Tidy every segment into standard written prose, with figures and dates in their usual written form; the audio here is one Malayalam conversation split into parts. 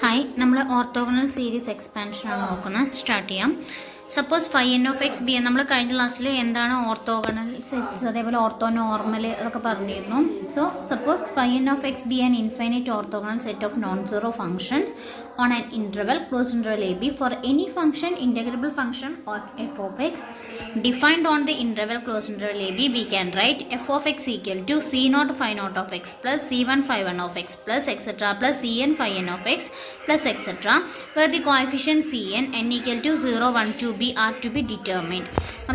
Hi, we will orthogonal series expansion. Start here. Suppose phi n of x b we lastly orthogonal sets orthonormal. So suppose phi n of x be an infinite orthogonal set of non-zero functions on an interval closed interval ab for any function integrable function of f of x defined on the interval closed interval ab. We can write f of x equal to c naught phi naught of x plus c1 phi 1 of x plus etc plus cn phi n of x plus etc where the coefficient cn n equal to 0 1 2 are to be determined. Phi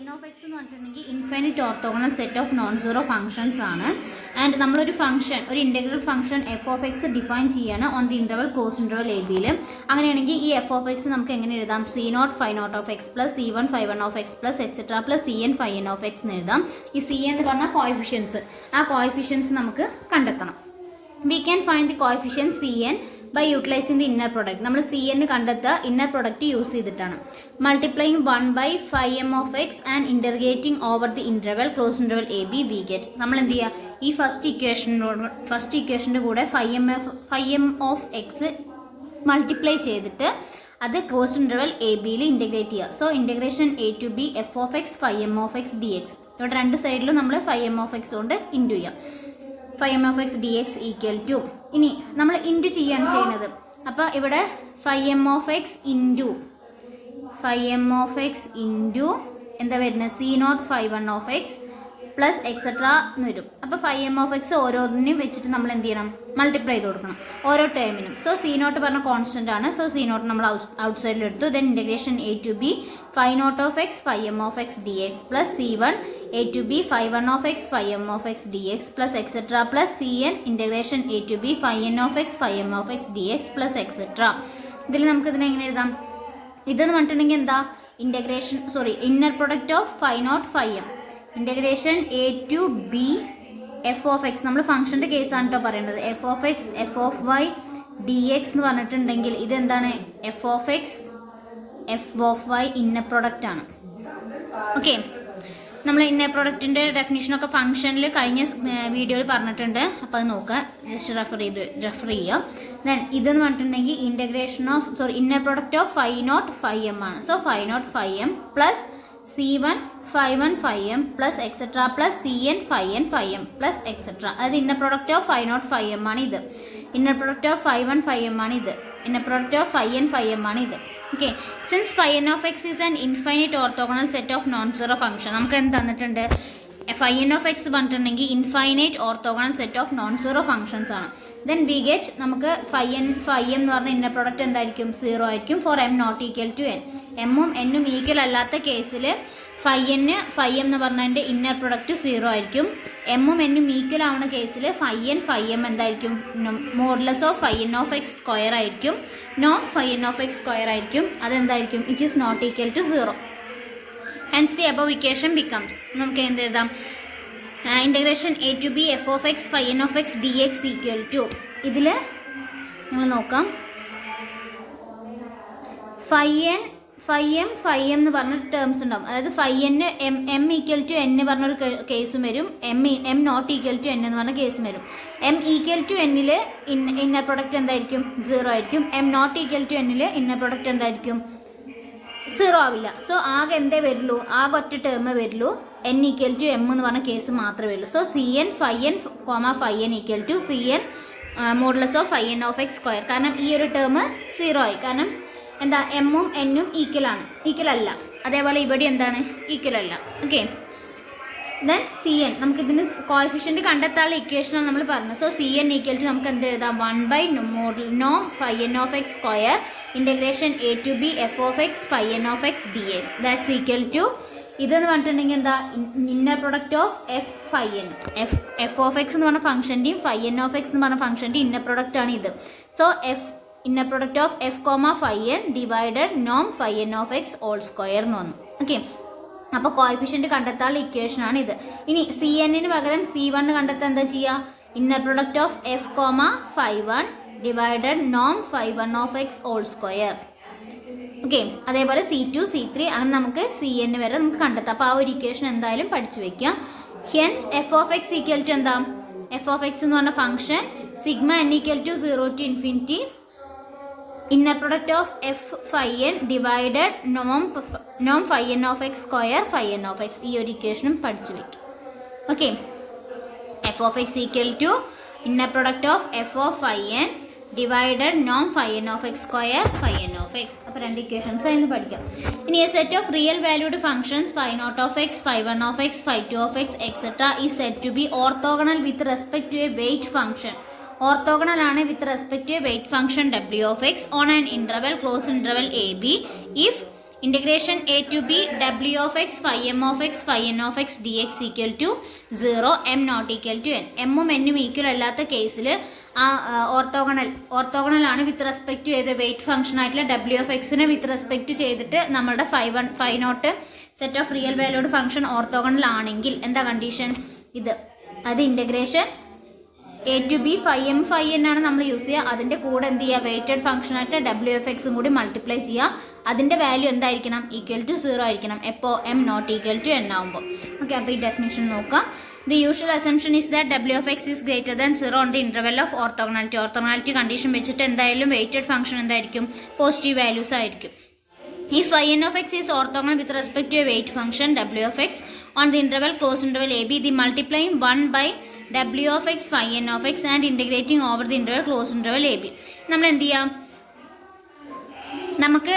n of x is infinite orthogonal set of non-zero functions and we function or integral function f of x define on the interval closed interval ab. F of x c naught phi naught of x plus c1 phi 1 of x plus etc plus cn phi n of x this cn coefficients. Coefficients we can find the coefficient cn by utilizing the inner product. We cn inner product use multiplying 1 by phi m of x and integrating over the interval closed interval ab we get. We first equation phi m of x multiply that closed interval ab integrate. So integration a to b f of x phi m of x dx. Two side phi m of x into phi m of x dx equal to ini നമ്മൾ into ചെയ്യാൻ ചെയ്യുന്നത് അപ്പോൾ ഇവിടെ phi m of x എന്താ വരുന്നത് c naught phi 1 of x plus etc എന്ന് വരും. അപ്പോൾ phi m of x ഓരോന്നിനും വെച്ചിട്ട് നമ്മൾ എന്ത് ചെയ്യണം മൾട്ടിപ്ലൈ ചെയ്ത് കൊടുക്കണം ഓരോ ടേമിനും. സോ c naught പറഞ്ഞ കോൺസ്റ്റന്റ് ആണ്. സോ c naught നമ്മൾ ഔട്ട്സൈഡിൽ എടുത്തു. Then integration a to b phi naught of x phi m of x dx plus c1 a to b phi 1 of x phi m of x dx plus etc plus cn integration a to b phi n of x phi m of x dx plus etc. ഇതിൽ നമുക്ക് ഇതിനെ എങ്ങനെ എഴുതാം? ഇതെന്ന് പറഞ്ഞിട്ടുണ്ടെങ്കിൽ എന്താ integration inner product of phi naught phi m integration a to b f of x നമ്മൾ ഫംഗ്ഷന്റെ കേസ് ആണ് ട്ടോ പറയുന്നത്. f of x f of y dx എന്ന് പറഞ്ഞിട്ടുണ്ടെങ്കിൽ ഇത് എന്താണ് f of x f of y inner product ആണ്. ഓക്കേ, നമ്മൾ ഇന്നർ പ്രൊഡക്റ്റിന്റെ ഡെഫിനിഷൻ ഒക്കെ ഫംഗ്ഷനിൽ കഴിഞ്ഞ വീഡിയോയിൽ പറഞ്ഞിട്ടുണ്ട്. അപ്പോൾ അത് നോക്കുക, ജസ്റ്റ് റെഫർ ചെയ്യുക. ദെൻ ഇതെന്ന് പറഞ്ഞിട്ടുണ്ടെങ്കിൽ integration of inner product of phi naught phi m ആണ്. So phi naught phi m plus c1 phi 1 phi m plus etc plus cn phi n phi m plus etc. അതായത് inner product of phi naught phi m ആണ് ഇത്. Inner product of phi 1 phi m ആണ് ഇത്. Inner product of phi n phi m ആണ് ഇത്. Okay, since phi n of x is an infinite orthogonal set of non-zero function, നമുക്ക് എന്ത് തന്നിട്ടുണ്ട്? phi n of x പറഞ്ഞിട്ടുണ്ടെങ്കിൽ infinite orthogonal set of non-zero functions ആണ്. Then we get നമുക്ക് phi m എന്ന് പറഞ്ഞ inner product എന്തായിരിക്കും? 0 ആയിരിക്കും for m not equal to n. m ഉം n ഉം ഈക്വൽ അല്ലാത്ത കേസിൽ phi m എന്ന് പറഞ്ഞതിൻ്റെ ഇന്നർ പ്രൊഡക്റ്റ് 0 ആയിരിക്കും. m ഉം n ഉം ഈക്വൽ ആവുന്ന കേസിൽ phi m എന്തായിരിക്കും? Modulus of phi n of x square ആയിരിക്കും. നോം phi n of x square ആയിരിക്കും. അതെന്തായിരിക്കും? It is not equal to 0. Hence the above equation becomes നമുക്ക് എന്ത് എഴുതാം? Integration a to b f of x phi n of x dx equal to ഇതിൽ നമ്മൾ നോക്കാം phi m എന്ന് പറഞ്ഞ ടേംസ് ഉണ്ടാവും. അതായത് phi n m equal to n പറഞ്ഞൊരു കേസും വരും, m not equal to n എന്ന് പറഞ്ഞ കേസും വരും. m ഈക്വൽ ടു എന്നിൽ ഇന്നർ പ്രൊഡക്റ്റ് എന്തായിരിക്കും? 0 ആയിരിക്കും. m നോട്ട് ഈക്വൽ ടു എന്നിൽ ഇന്നർ പ്രൊഡക്റ്റ് എന്തായിരിക്കും? 0 ആവില്ല. സോ ആകെ എന്തേ വരുള്ളൂ? ആകെ ഒറ്റ ടേമേ വരുള്ളൂ. n ഈക്വൽ ടു m എന്ന് പറഞ്ഞ കേസ് മാത്രമേ വരുള്ളൂ. So cn phi n equal to cn modulus of phi n of x square. കാരണം ഈ ഒരു ടേം 0 ആയി. കാരണം എന്താ m ഉം n ഉം ഈക്വൽ അല്ല. അതേപോലെ ഇവിടെ എന്താണ്? ഈക്വൽ അല്ല. ഓക്കെ, ദെൻ cn നമുക്ക് ഇതിന് കോഎഫിഷ്യന്റ് കണ്ടെത്താനുള്ള ഇക്വേഷനാണ് നമ്മൾ പറഞ്ഞത്. സോ cn ഈക്വൽ ടു നമുക്ക് എന്ത് എഴുതാം? 1 by നോം phi n of x square integration a to b f of x phi n of x dx that's equal to ഇതെന്ന് പറഞ്ഞിട്ടുണ്ടെങ്കിൽ എന്താ? Inner product of f phi n f of x എന്ന് പറഞ്ഞ ഫംഗ്ഷൻ്റെയും phi n of x എന്ന് പറഞ്ഞ ഫംഗ്ഷൻ്റെയും ഇന്നർ പ്രൊഡക്റ്റ് ആണ് ഇത്. So inner product of f phi n divided നോം phi n of x all square എന്ന് വന്നു. ഓക്കെ, അപ്പോൾ കോഎഫിഷ്യന്റ് കണ്ടെത്താനുള്ള ഇക്വേഷൻ ആണ് ഇത്. ഇനി cn പകരം c1 കണ്ടെത്താൻ എന്താ ചെയ്യുക? Inner product of f phi 1 divided നോം phi 1 of x all square. Okay, അതേപോലെ c2 c3 അങ്ങനെ നമുക്ക് cn വരെ നമുക്ക് കണ്ടെത്താം. അപ്പോൾ ആ ഒരു ഇക്വേഷൻ എന്തായാലും പഠിച്ചു വെക്കുക. Hence f of x equal to എന്താ? f of x എന്ന് പറഞ്ഞ function sigma n equal to 0 to infinity inner product of F phi N divided നോം phi N of X square phi N of X. ഈ ഒരു ഇക്വേഷനും പഠിച്ചു വെക്കും. Okay, F of X equal to inner product of F of phi N divided നോം phi N of X square phi N of X. അപ്പോൾ രണ്ട് ഇക്വേഷൻസ് അതിന് പഠിക്കാം. ഇനി a set of real valued functions phi nought of X phi one of X phi two of x etcetera is set to be orthogonal with respect to a weight function. Orthogonal ആണ് with respect to a weight function w of x on an interval close interval a b if integration a to b w of x phi m of x phi n of x dx equal to 0 m not equal to n. m ഉം n ഉം ഈക്വൽ അല്ലാത്ത കേസിൽ ആ ഓർത്തോഗണൽ ആണ് വിത്ത് റെസ്പെക്ട് ടു ഏത് വെയിറ്റ് ഫംഗ്ഷൻ ആയിട്ടുള്ള w ഓഫ് എക്സിനെ വിത്ത് റെസ്പെക്ട് ചെയ്തിട്ട് നമ്മുടെ phi naught set of real valued function orthogonal ആണെങ്കിൽ എന്താ കണ്ടീഷൻ? അത് integration A to B phi M phi N ആണ് നമ്മൾ യൂസ് ചെയ്യുക. അതിൻ്റെ കൂടെ എന്ത് ചെയ്യുക? വെയിറ്റഡ് ഫംഗ്ഷൻ ആയിട്ട് w ഓഫ് എക്സും കൂടി മൾട്ടിപ്ലൈ ചെയ്യുക. അതിൻ്റെ വാല്യൂ എന്തായിരിക്കണം? ഈക്വൽ ടു 0 ആയിരിക്കണം. എപ്പോൾ? m not equal to n ആകുമ്പോൾ. ഓക്കെ, അപ്പോൾ ഈ ഡെഫിനേഷൻ നോക്കാം. The usual assumption is that w of X is greater than 0 on the interval of orthogonality. Orthogonality condition വെച്ചിട്ട് എന്തായാലും വെയിറ്റഡ് ഫംഗ്ഷൻ എന്തായിരിക്കും? പോസിറ്റീവ് വാല്യൂസ് ആയിരിക്കും. If phi n of x is orthogonal with respect to a weight function w of x on the interval closed interval ab, the multiplying 1 by w of x phi n of x and integrating over the interval closed interval ab. നമ്മൾ എന്ത് ചെയ്യാം? നമുക്ക്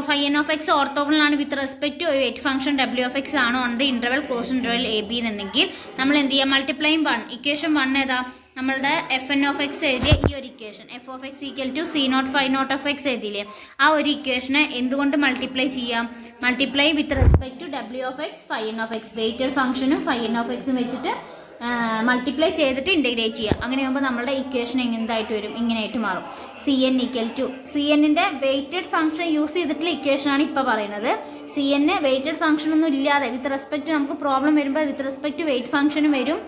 phi n of x orthogonal ആണ് with respect to weight function w of x ആണ് on the interval close interval a b എന്നുണ്ടെങ്കിൽ നമ്മൾ എന്ത് ചെയ്യാം? മൾട്ടിപ്ലൈങ് 1. ഇക്വേഷൻ 1 ഏതാ? നമ്മളുടെ എഫ് എൻ ഓഫ് എക്സ് എഴുതിയ ഈ ഒരു equation f of X equal to c nought phi nought of x എഴുതിയില്ലേ? ആ ഒരു ഇക്വേഷനെ എന്തുകൊണ്ട് മൾട്ടിപ്ലൈ ചെയ്യാം? Multiply with respect to w of X phi N of x. Weighted ഫംഗ്ഷനും ഫൈ എൻ ഓഫ് എക്സും വെച്ചിട്ട് മൾട്ടിപ്ലൈ ചെയ്തിട്ട് ഇൻറ്റഗ്രേറ്റ് ചെയ്യുക. അങ്ങനെയാകുമ്പോൾ നമ്മുടെ ഇക്വേഷൻ എന്തായിട്ട് വരും? ഇങ്ങനെയായിട്ട് മാറും. C N equal to c എന്നിൻ്റെ വെയിറ്റഡ് ഫംഗ്ഷൻ യൂസ് ചെയ്തിട്ടുള്ള ഇക്വേഷനാണ് ഇപ്പോൾ പറയുന്നത്. സി എന്ന് വെയിറ്റഡ് ഫംഗ്ഷൻ ഒന്നും ഇല്ലാതെ വിത്ത് റെസ്പെക്ട് നമുക്ക് പ്രോബ്ലം വരുമ്പോൾ വിത്ത് റെസ്പെക്ട് വെയിറ്റ് ഫംഗ്ഷനും വരും,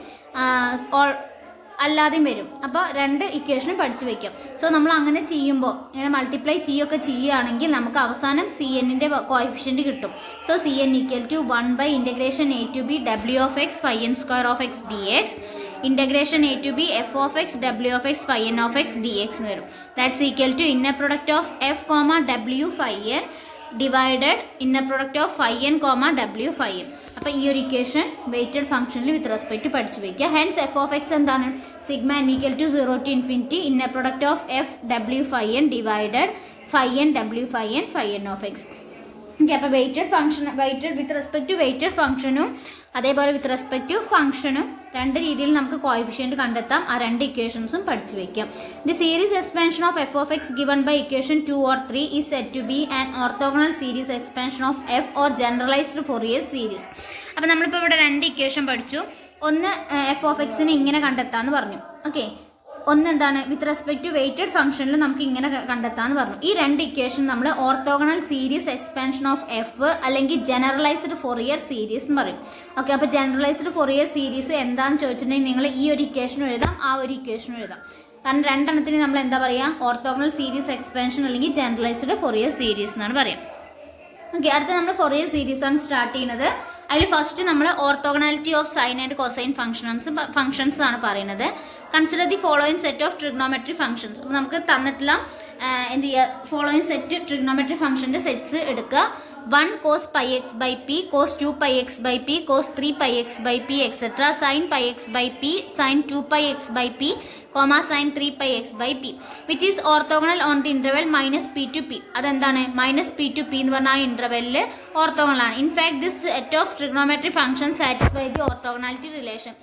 അല്ലാതെയും വരും. അപ്പോൾ രണ്ട് ഇക്വേഷനും പഠിച്ചു വയ്ക്കാം. സോ നമ്മൾ അങ്ങനെ ചെയ്യുമ്പോൾ ഇങ്ങനെ മൾട്ടിപ്ലൈ ചെയ്യുകയൊക്കെ ചെയ്യുകയാണെങ്കിൽ നമുക്ക് അവസാനം സി എന്നിൻ്റെ കോഎഫിഷ്യൻറ്റ് കിട്ടും. So C N equal to 1 by integration A to B w of X phi N square of X D X integration A to B F of X w of X phi N of X D X എന്ന് വരും. That's equal to inner product of F comma w phi N divided inner product of phi N comma w phi N. അപ്പോൾ ഈ ഒരു ഇക്വേഷൻ വെയിറ്റഡ് ഫംഗ്ഷനിൽ വിത്ത് റെസ്പെക്ട് പഠിച്ചു വയ്ക്കുക. ഹെൻസ് എഫ് ഓഫ് എക്സ് എന്താണ്? Sigma n equal to 0 to infinity inner product of f w phi N divided phi n w phi n phi N of x. Okay, അപ്പോൾ weighted function with respect to weighted ഫംഗ്ഷനും അതേപോലെ വിത്ത് റെസ്പെക്ട് ടു ഫംഗ്ഷനും രണ്ട് രീതിയിൽ നമുക്ക് കോഎഫിഷ്യൻറ്റ് കണ്ടെത്താം. ആ രണ്ട് ഇക്വേഷൻസും പഠിച്ചു വയ്ക്കാം. The series expansion of F of X given by equation 2 or 3 is set to be an orthogonal series expansion of F or generalized Fourier series. അപ്പോൾ നമ്മളിപ്പോൾ ഇവിടെ രണ്ട് ഇക്വേഷൻ പഠിച്ചു. ഒന്ന് എഫ് ഓഫ് എക്സിനെ ഇങ്ങനെ കണ്ടെത്താമെന്ന് പറഞ്ഞു. ഓക്കെ, ഒന്നെന്താണ്? വിത്ത് റെസ്പെക്ട് ടു വെയിറ്റഡ് ഫംഗ്ഷനിൽ നമുക്ക് ഇങ്ങനെ കണ്ടെത്താമെന്ന് പറഞ്ഞു. ഈ രണ്ട് ഇക്വേഷൻ നമ്മൾ orthogonal series expansion of f അല്ലെങ്കിൽ ജനറലൈസ്ഡ് ഫോറിയർ സീരീസ് എന്ന് പറയും. ഓക്കെ, അപ്പോൾ ജനറലൈസ്ഡ് ഫോറിയർ സീരീസ് എന്താണെന്ന് ചോദിച്ചിട്ടുണ്ടെങ്കിൽ നിങ്ങൾ ഈ ഒരു ഇക്വേഷനും എഴുതാം, ആ ഒരു ഇക്വേഷനും എഴുതാം. കാരണം രണ്ടെണ്ണത്തിന് നമ്മൾ എന്താ പറയുക? ഓർത്തോഗണൽ സീരീസ് എക്സ്പാൻഷൻ അല്ലെങ്കിൽ ജനറലൈസ്ഡ് ഫോറിയർ സീരീസ് എന്നാണ് പറയാം. ഓക്കെ, അടുത്ത നമ്മൾ ഫോറിയർ സീരീസ് ആണ് സ്റ്റാർട്ട് ചെയ്യുന്നത്. അതിൽ ഫസ്റ്റ് നമ്മൾ orthogonality of sine and cosine functions ആണ് പറയുന്നത്. Consider the following set of trigonometry functions. അപ്പോൾ നമുക്ക് തന്നിട്ടുള്ള എന്ത് ചെയ്യുക? ഫോളോയിങ് സെറ്റ് ട്രിഗ്നോമെട്രി ഫംഗ്ഷൻ്റെ സെറ്റ്സ് എടുക്കുക. 1 cos pi x by p, cos 2 pi x by p, cos 3 pi x by p, etc. sin pi x by p, sin 2 pi x by p, comma sin 3 pi x by p, which is orthogonal on the interval minus p to p. അതെന്താണ്? മൈനസ് പി ടു പി എന്ന് പറഞ്ഞാൽ ആ ഇൻ്റർവെല്ലിൽ ഓർത്തോഗണലാണ്. In fact this set of trigonometry function satisfy the orthogonality relation.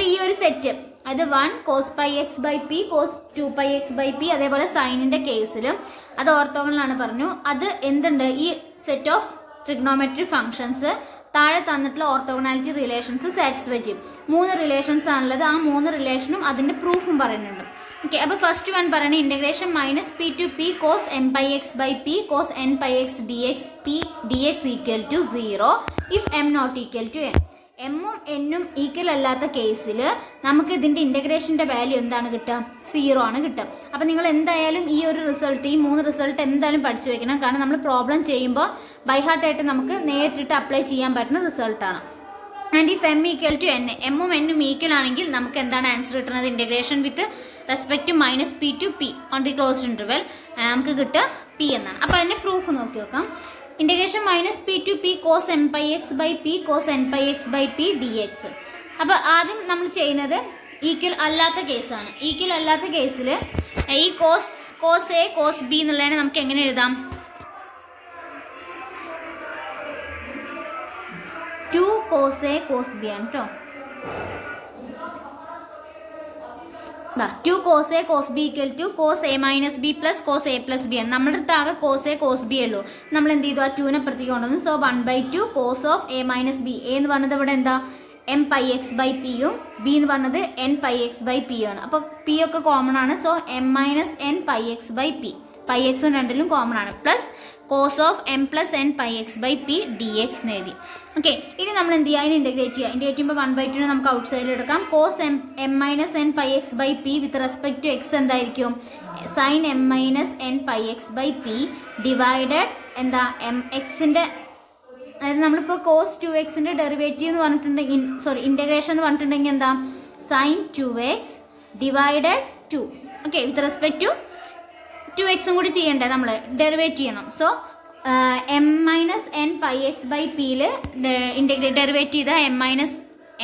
ഈ ഒരു സെറ്റ് അത് 1 cos pi x by p, cos 2 pi x by p, അതേപോലെ സൈനിൻ്റെ കേസിലും അത് ഓർത്തോഗണലാണ് പറഞ്ഞു. അത് എന്തുണ്ട്? ഈ സെറ്റ് ഓഫ് ട്രിഗ്നോമെട്രി ഫംഗ്ഷൻസ് താഴെ തന്നിട്ടുള്ള ഓർത്തോഗണാലിറ്റി റിലേഷൻസ് സാറ്റിസ്ഫൈ ചെയ്യും. 3 റിലേഷൻസ് ആണുള്ളത്. ആ 3 റിലേഷനും അതിൻ്റെ പ്രൂഫും പറയുന്നുണ്ട്. ഓക്കെ, അപ്പോൾ ഫസ്റ്റ് വൺ പറയുന്നത് integration minus P to P cos M pi X by P cos N pi X D X P D X equal to 0 if M not equal to N. എമ്മും എന്നും ഈക്വൽ അല്ലാത്ത കേസിൽ നമുക്ക് ഇതിൻ്റെ ഇൻ്റഗ്രേഷൻ്റെ വാല്യൂ എന്താണ് കിട്ടുക? 0 ആണ് കിട്ടുക. അപ്പോൾ നിങ്ങൾ എന്തായാലും ഈ ഒരു റിസൾട്ട്, ഈ 3 റിസൾട്ട് എന്തായാലും പഠിച്ചു വെക്കണം. കാരണം നമ്മൾ പ്രോബ്ലം ചെയ്യുമ്പോൾ ബൈഹാർട്ടായിട്ട് നമുക്ക് നേരിട്ടിട്ട് അപ്ലൈ ചെയ്യാൻ പറ്റുന്ന റിസൾട്ടാണ്. And if M equal to N, എമ്മും എന്നും ഈക്വൽ ആണെങ്കിൽ നമുക്ക് എന്താണ് ആൻസർ കിട്ടുന്നത്? Integration with respect to minus P to P on the closed interval നമുക്ക് കിട്ടുക പി എന്നാണ്. അപ്പോൾ അതിൻ്റെ പ്രൂഫ് നോക്കി നോക്കാം. Integration minus P to P cos M pi X by P cos N pi X by P D X. അപ്പോൾ ആദ്യം നമ്മൾ ചെയ്യുന്നത് ഈക്വൽ അല്ലാത്ത കേസാണ്. ഈക്വൽ അല്ലാത്ത കേസിൽ ഈ കോസ് എ കോസ് ബി എന്നുള്ളതിനെ നമുക്ക് എങ്ങനെ എഴുതാം? 2 cos A cos B ആണ് കേട്ടോ. 2 cos A cos B equal to cos A minus B plus cos A plus B ആണ്. നമ്മുടെ അടുത്ത് ആകെ cos A cos B ഉള്ളൂ. നമ്മൾ എന്ത് ചെയ്തു? ആ 2നെ അപ്പുറത്തേക്ക് കൊണ്ടുവന്നു. So 1/2 cos of A minus B. A എന്ന് പറഞ്ഞത് ഇവിടെ എന്താ? എം പൈ എക്സ് ബൈ പിയും ബി എന്ന് പറഞ്ഞത് N pi X by P ആണ്. അപ്പോൾ പി ഒക്കെ കോമൺ ആണ്. So M minus N pi X by P, pi എക്സും രണ്ടിലും കോമൺ ആണ്, plus cos of M plus N pi X by P D X എന്ന് എഴുതി. ഓക്കെ, ഇനി നമ്മൾ എന്ത് ചെയ്യുക? അതിന് ഇൻ്റഗ്രേറ്റ് ചെയ്യുക. ഇൻ്റഗ്രേറ്റ് ചെയ്യുമ്പോൾ 1/2 നമുക്ക് ഔട്ട് സൈഡിൽ എടുക്കാം. Cos M minus N pi X by p with respect to x എന്തായിരിക്കും? Sine m minus N pi X by P divided എന്താ എം എക്സിൻ്റെ, അതായത് നമ്മളിപ്പോൾ കോസ് 2x ഡെറിവേറ്റീവ് എന്ന് പറഞ്ഞിട്ടുണ്ടെങ്കിൽ ഇൻ്റഗ്രേഷൻ എന്ന് പറഞ്ഞിട്ടുണ്ടെങ്കിൽ എന്താ? Sine 2x divided 2. Okay, with respect to 2x കൂടി ചെയ്യണ്ടേ നമ്മൾ? ഡെറിവേറ്റ് ചെയ്യണം. So M minus N pi X by പിയിൽ ഡെറിവേറ്റ് ചെയ്താൽ M minus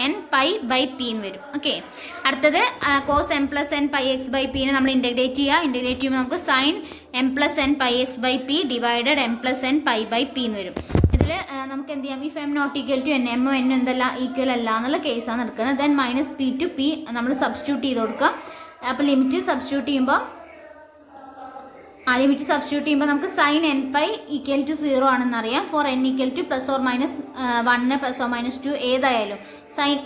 N pi by P എന്ന് വരും. ഓക്കെ, അടുത്തത് cos M plus N pi X by പിനെ നമ്മൾ ഇൻ്റഗ്രേറ്റ് ചെയ്യുക. ഇൻ്റഗ്രേറ്റ് ചെയ്യുമ്പോൾ നമുക്ക് sine M plus N pi X by P divided M plus N pi by P എന്ന് വരും. ഇതിൽ നമുക്ക് എന്ത് ചെയ്യാം? If M not equal to N, എമ്മും എന്നും എന്തല്ല ഈക്വൽ അല്ല എന്നുള്ള കേസാണ് എടുക്കുന്നത്. Then minus P to p നമ്മൾ സബ്സ്റ്റിറ്റ്യൂട്ട് ചെയ്ത് കൊടുക്കുക. അപ്പോൾ ലിമിറ്റ് സബ്സ്റ്റിറ്റ്യൂട്ട് ചെയ്യുമ്പോൾ നമുക്ക് sine N pi equal to 0 ആണെന്നറിയാം. For n equal to plus or minus 1 plus or minus 2 ഏതായാലും സൈൻ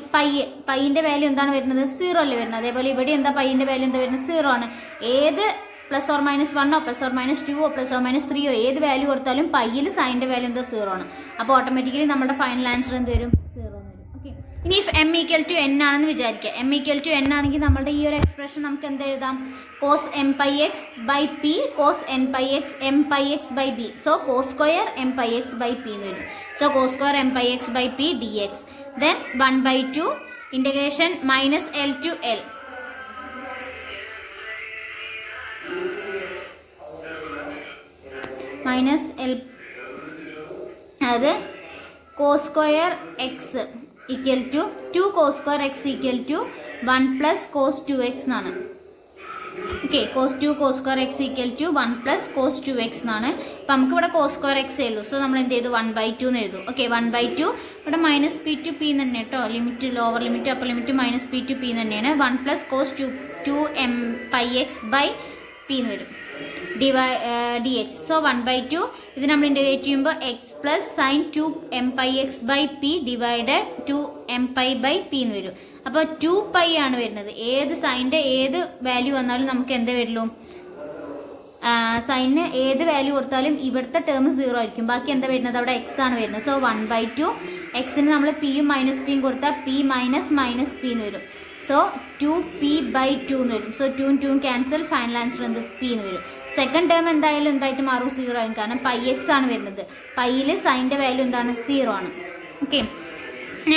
പൈൻ്റെ വാല്യൂ എന്താണ് വരുന്നത്? 0 അല്ലേ വരുന്നത്. അതേപോലെ ഇവിടെ എന്താ പൈൻ്റെ വാല്യൂ എന്താ വരുന്നത്? 0 ആണ്. ഏത് plus or minus 1 plus or minus 2 plus or minus 3 ഏത് വാല്യൂ കൊടുത്താലും പൈയിൽ സൈൻ്റെ വാല്യൂ എന്താ? 0 ആണ്. അപ്പോൾ ഓട്ടോമാറ്റിക്കലി നമ്മുടെ ഫൈനൽ ആൻസർ എന്ത് വരും? 0 എന്ന് വരും. ഓക്കെ, ഇനി if M equal to N ആണെന്ന് വിചാരിക്കുക. എം ഈക്വൽ ടു എൻ ആണെങ്കിൽ നമ്മുടെ ഈ ഒരു എക്സ്പ്രഷൻ നമുക്ക് എന്ത് എഴുതാം? Cos M pi X by P cos N pi x m pi X by b. So cos square m pi X by P എന്ന് വരും. So cos square m pi X by P D x. Then 1/2 integration minus l to l. Minus l, അതായത് cos square x equal to 2 cos square x equal to 1 plus cos 2x എന്നാണ്. Okay, cos 2 cos square x equal to 1 plus cos 2x എന്നാണ്. അപ്പം നമുക്ക് ഇവിടെ കോസ് സ്ക്വയർ എക്സ് ഉള്ളൂ. സോ നമ്മൾ എന്ത് ചെയ്തു? 1/2 എന്ന് എഴുതും. ഓക്കെ, 1/2 ഇവിടെ മൈനസ് പി ടു പി തന്നെ കേട്ടോ. Limit lower limit upper limit minus P to P തന്നെയാണ്. 1 plus cos 2 M pi X by P എന്ന് വരും ഡി എക്സ്. സോ 1/2 ഇത് നമ്മൾ ഇൻ്റഗ്രേറ്റ് ചെയ്യുമ്പോൾ X plus sine 2 M pi X by P divided 2 M pi by P എന്ന് വരും. അപ്പോൾ 2 പൈ ആണ് വരുന്നത്. ഏത് സൈൻ്റെ ഏത് വാല്യൂ വന്നാലും നമുക്ക് എന്താ വരുള്ളൂ? സൈനിന് ഏത് വാല്യൂ കൊടുത്താലും ഇവിടുത്തെ ടേം 0 ആയിരിക്കും. ബാക്കി എന്താ വരുന്നത്? അവിടെ എക്സ് ആണ് വരുന്നത്. സോ 1/2 എക്സിന് നമ്മൾ പിയും മൈനസ് പിയും കൊടുത്താൽ പി മൈനസ് മൈനസ് പി എന്ന് വരും. സോ 2p/2 എന്ന് വരും. സോ 2 2 ക്യാൻസൽ, ഫൈനൽ ആൻസർ എന്ത്? പി എന്ന് വരും. സെക്കൻഡ് ടേം എന്തായാലും എന്തായിട്ട് മാറും? 0 ആയും. കാരണം പൈ എക്സ് ആണ് വരുന്നത്. പൈയിൽ സൈൻ്റെ വാല്യൂ എന്താണ്? 0 ആണ്. ഓക്കെ,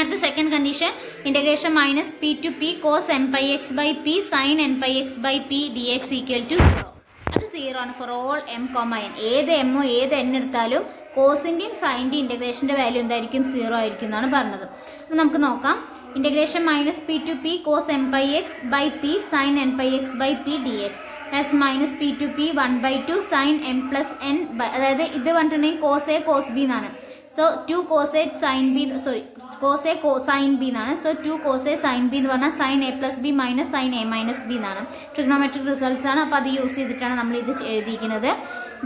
അടുത്ത second condition integration minus P to P cos M pi X by P sine N pi X by P D X equal to 0. അത് 0 ആണ് for all M comma N. ഏത് എമ്മോ ഏത് എൻ എടുത്താലും കോസിൻ്റെയും സൈൻ്റെ ഇൻ്റഗ്രേഷൻ്റെ വാല്യൂ എന്തായിരിക്കും? 0 ആയിരിക്കും എന്നാണ് പറഞ്ഞത്. അപ്പോൾ നമുക്ക് നോക്കാം. Integration minus P to P cos M pi X by P sine N pi X by P D x. As minus P to p 1/2 sine M plus n, അതായത് ഇത് പറഞ്ഞിട്ടുണ്ടെങ്കിൽ കോസ് എ കോസ് ബി എന്നാണ്. So 2 cos a sine b, cos a sine b എന്നാണ്. So 2 cos a sine b എന്ന് പറഞ്ഞാൽ sine a plus b minus sine a minus b എന്നാണ്. ട്രിഗ്നോമെട്രിക് റിസൾട്ട്സ് ആണ്. അപ്പോൾ അത് യൂസ് ചെയ്തിട്ടാണ് നമ്മൾ ഇത് എഴുതിയിരിക്കുന്നത്.